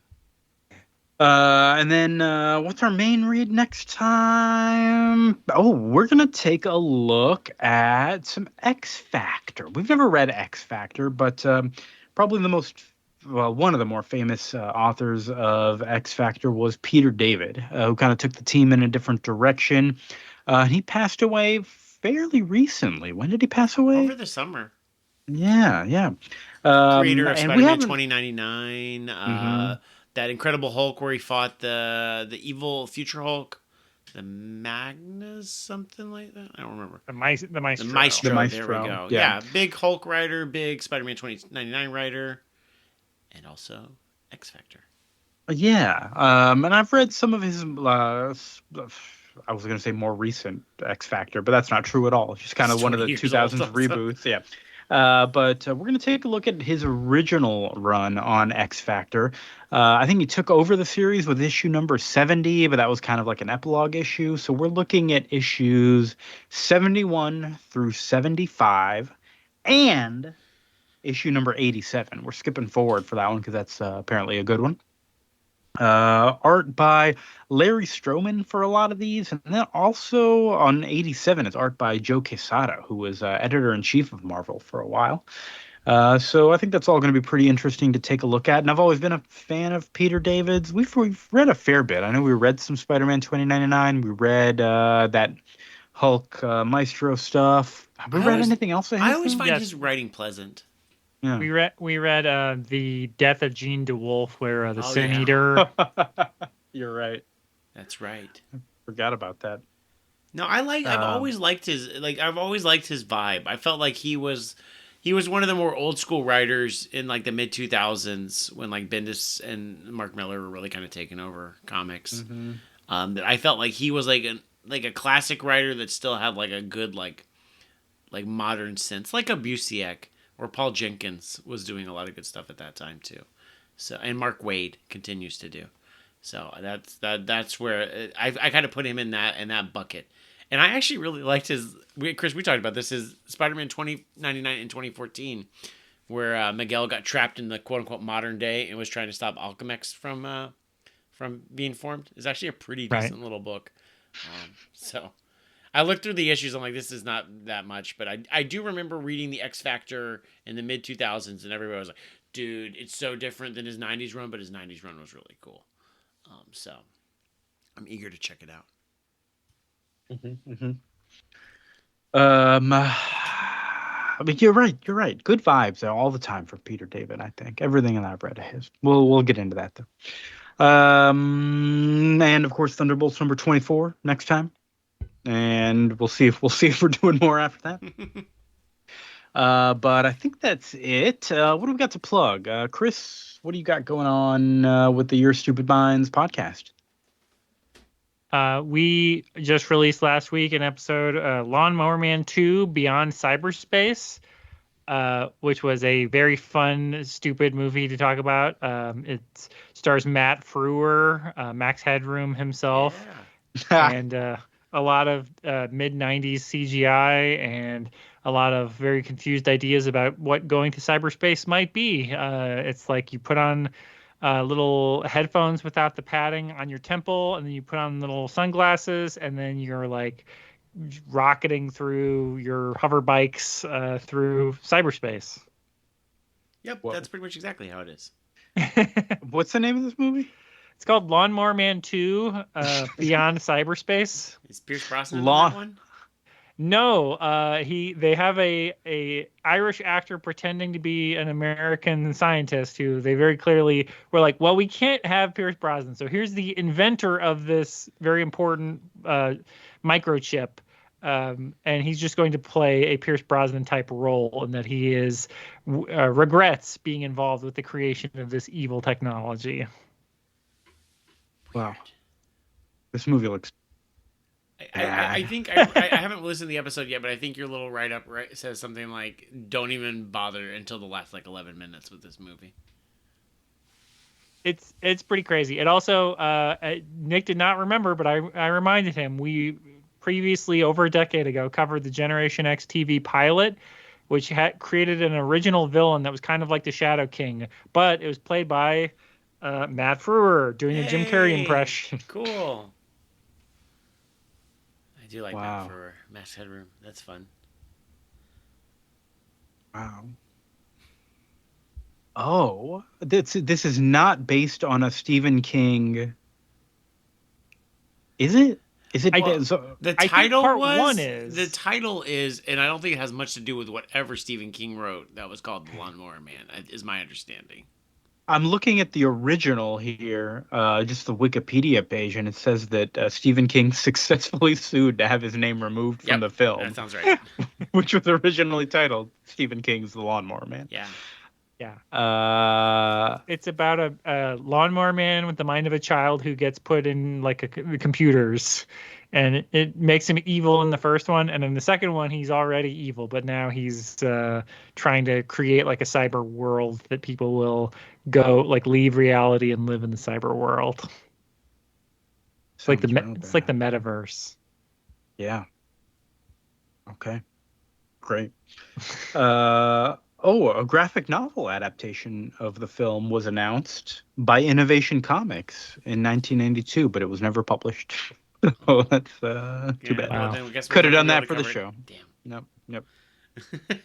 And then what's our main read next time? Oh, we're going to take a look at some X Factor. We've never read X Factor, but probably one of the more famous authors of X Factor was Peter David, who kind of took the team in a different direction. He passed away fairly recently. When did he pass away? Over the summer. Yeah. Creator of and Spider-Man 2099. That Incredible Hulk where he fought the evil Future Hulk. The Magnus, something like that. I don't remember. The Maestro. The Maestro. There we Maestro. go. Yeah. Big Hulk writer, big Spider-Man 2099 writer, and also X Factor. Yeah. And I've read some of his, I was going to say more recent X Factor, but that's not true at all. It's just kind of one of the 2000s reboots. Yeah. But we're going to take a look at his original run on X Factor. I think he took over the series with issue number 70, but that was kind of like an epilogue issue. So we're looking at issues 71 through 75 and issue number 87. We're skipping forward for that one because that's apparently a good one. Art by Larry Stroman for a lot of these, and then also on 87 it's art by Joe Quesada, who was editor-in-chief of Marvel for a while. So I think that's all going to be pretty interesting to take a look at, and I've always been a fan of Peter David's. We've read a fair bit. I know we read some Spider-Man 2099. We read that Hulk Maestro stuff. Have we read anything else? I always find his writing pleasant. Yeah. We read the Death of Jean DeWolf, where the Sin Eater. You're right. That's right. I forgot about that. No, I've always liked his vibe. I felt like he was one of the more old school writers in like the mid 2000s when like Bendis and Mark Millar were really kind of taking over comics. That I felt like he was like a classic writer that still had like a good like modern sense, like a Busiek. Or Paul Jenkins was doing a lot of good stuff at that time too, so and Mark Waid continues to do. So that's where I kind of put him in that bucket. And I actually really liked Chris. We talked about this is Spider-Man 2099 in 2014, where Miguel got trapped in the quote unquote modern day and was trying to stop Alchemax from being formed. It's actually a pretty decent little book. So. I looked through the issues. I'm like, this is not that much, but I do remember reading the X Factor in the mid 2000s, and everybody was like, "Dude, it's so different than his 90s run," but his 90s run was really cool. So I'm eager to check it out. I mean, you're right. Good vibes all the time from Peter David. I think everything that I've read of his. We'll get into that though. And of course, Thunderbolts number 24 next time. And we'll see if we're doing more after that. But I think that's it. What do we got to plug? Chris, what do you got going on with the Your Stupid Minds podcast? We just released last week an episode, Lawnmower Man 2 Beyond Cyberspace. which was a very fun, stupid movie to talk about. It stars Matt Frewer, Max Headroom himself, and a lot of mid-90s CGI and a lot of very confused ideas about what going to cyberspace might be. It's like you put on little headphones without the padding on your temple, and then you put on little sunglasses, and then you're like rocketing through your hover bikes through cyberspace. Yep, that's pretty much exactly how it is. What's the name of this movie? It's called Lawnmower Man 2 Beyond Cyberspace. Is Pierce Brosnan in that one? No, they have a Irish actor pretending to be an American scientist who they very clearly were like, well, we can't have Pierce Brosnan. So here's the inventor of this very important microchip. And he's just going to play a Pierce Brosnan type role, and that he is regrets being involved with the creation of this evil technology. Wow, this movie looks. I think I haven't listened to the episode yet, but I think your little write-up says something like, "Don't even bother until the last 11 minutes with this movie." It's pretty crazy. It also Nick did not remember, but I reminded him we previously, over a decade ago, covered the Generation X TV pilot, which had created an original villain that was kind of like the Shadow King, but it was played by Matt Frewer doing a Jim Carrey impression. Cool. I do like Matt Frewer. Max Headroom. That's fun. Wow. Oh, this is not based on a Stephen King. Is it? Is it? The title one is. The title is, and I don't think it has much to do with whatever Stephen King wrote. That was called The Lawnmower Man, is my understanding. I'm looking at the original here, just the Wikipedia page, and it says that Stephen King successfully sued to have his name removed from the film. That sounds right. Which was originally titled Stephen King's The Lawnmower Man. Yeah. Yeah. It's about a lawnmower man with the mind of a child who gets put in the computers, and it makes him evil in the first one, and in the second one he's already evil, but now he's trying to create a cyber world that people will go leave reality and live in the cyber world. It's like the metaverse. Yeah. Okay. Great. A graphic novel adaptation of the film was announced by Innovation Comics in 1992, but it was never published. Oh, that's too bad. Well, could have done that for the show. Damn. Yep.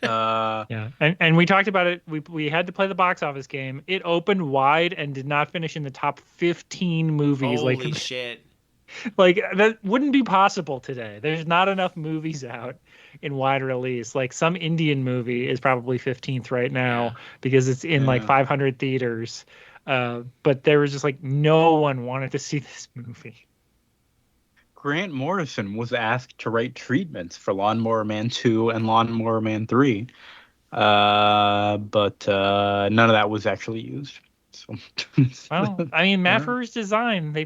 Yeah, and we talked about it. We had to play the box office game. It opened wide and did not finish in the top 15 movies. Holy shit! That wouldn't be possible today. There's not enough movies out in wide release. Some Indian movie is probably 15th right now because it's in 500 theaters. But there was just no one wanted to see this movie. Grant Morrison was asked to write treatments for Lawnmower Man 2 and Lawnmower Man 3, but none of that was actually used. So, well, I mean, Matt Frewer's design, they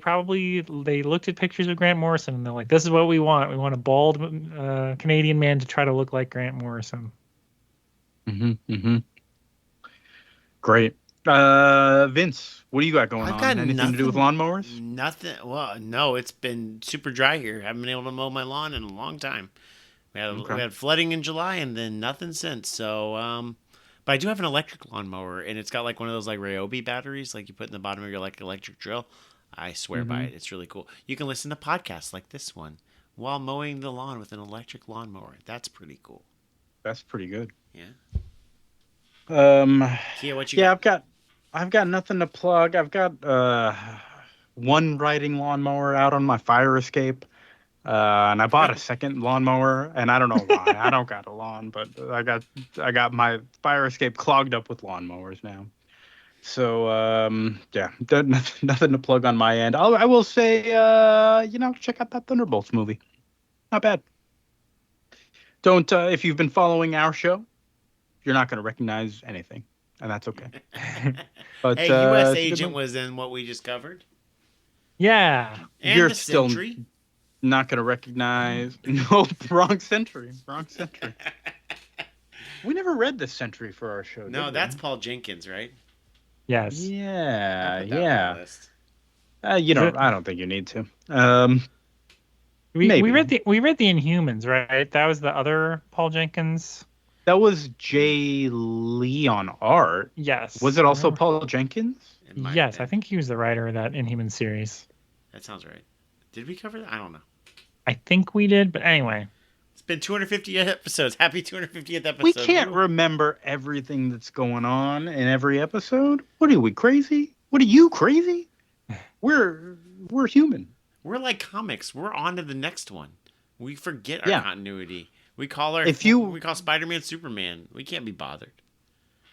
looked at pictures of Grant Morrison and they're like, this is what we want. We want a bald Canadian man to try to look like Grant Morrison. Great. Vince, what do you got going on? Anything to do with lawnmowers? Nothing. Well, no, it's been super dry here. Haven't been able to mow my lawn in a long time. We had flooding in July and then nothing since. So, but I do have an electric lawnmower, and it's got one of those Ryobi batteries, you put in the bottom of your electric drill. I swear by it. It's really cool. You can listen to podcasts like this one while mowing the lawn with an electric lawnmower. That's pretty cool. That's pretty good. Yeah. Kia, what you got? I've got nothing to plug. I've got one riding lawnmower out on my fire escape. And I bought a second lawnmower, and I don't know why. I don't got a lawn, but I got my fire escape clogged up with lawnmowers now. So nothing to plug on my end. I will say, check out that Thunderbolts movie. Not bad. Don't if you've been following our show, you're not going to recognize anything, and that's okay. But hey, U.S. Agent was in what we just covered. Yeah, and you're the still Sentry. Not going to recognize. No, wrong century. We never read this Century for our show. No, did we? that's Paul Jenkins, right? Yes. Yeah, I put that on the yeah. list. You don't. I don't think you need to. We Maybe. read the Inhumans, right? That was the other Paul Jenkins. That was Jay Lee on art. Yes. Was it also Paul Jenkins? It might Yes, have been. I think he was the writer of that Inhuman series. That sounds right. Did we cover that? I don't know. I think we did, but anyway. It's been 250 episodes. Happy 250th episode. We can't Woo. remember everything that's going on in every episode. What are we, crazy? What are you, crazy? We're human. We're like comics. We're on to the next one. We forget our Yeah. continuity. We call we call Spider-Man Superman. We can't be bothered.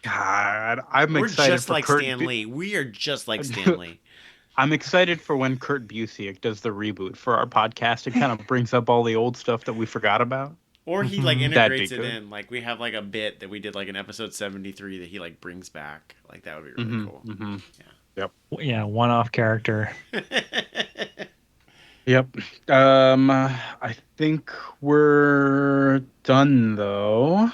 God, I'm We're excited just for like Kurt Stan Bu- Lee. We are just like Stan Lee. I'm excited for when Kurt Busiek does the reboot for our podcast. It kind of brings up all the old stuff that we forgot about. Or he like That'd integrates be it good. in. Like we have like a bit that we did like in episode 73 that he like brings back. Like that would be really cool. Mm-hmm. Yeah, one-off character. Yep. I think we're done though.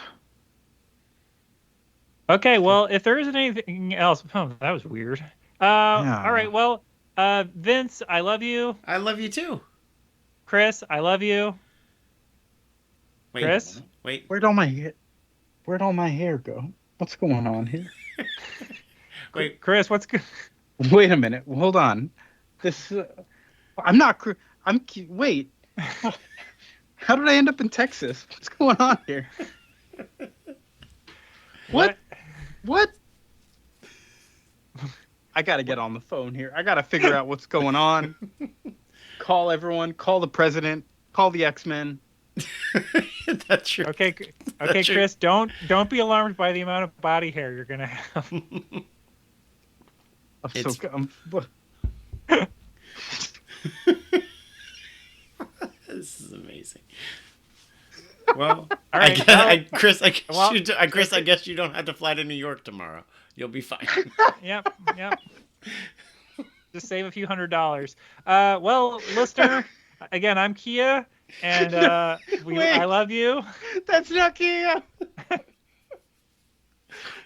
Okay, well, if there isn't anything else, that was weird. Yeah. All right, well, Vince, I love you. I love you too. Chris, I love you. Wait, Chris? Wait. Where'd all my hair go? What's going on here? Wait. Chris, what's good? Wait a minute. Hold on. This. I'm not. Wait. How did I end up in Texas? What's going on here? What? I gotta get on the phone here. I gotta figure out what's going on. Call everyone. Call the president. Call the X-Men. That's true. Okay, That's true. Chris, don't be alarmed by the amount of body hair you're gonna have. This is amazing. Well, All right, Chris, I guess you don't have to fly to New York tomorrow. You'll be fine. Yep. Just save a few $100s. Well, listener, again, I'm Kia, and I love you. That's not Kia.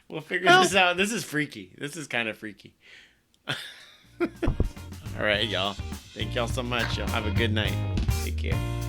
We'll figure this out. This is freaky. This is kind of freaky. All right, y'all. Thank y'all so much. Y'all have a good night. Take care.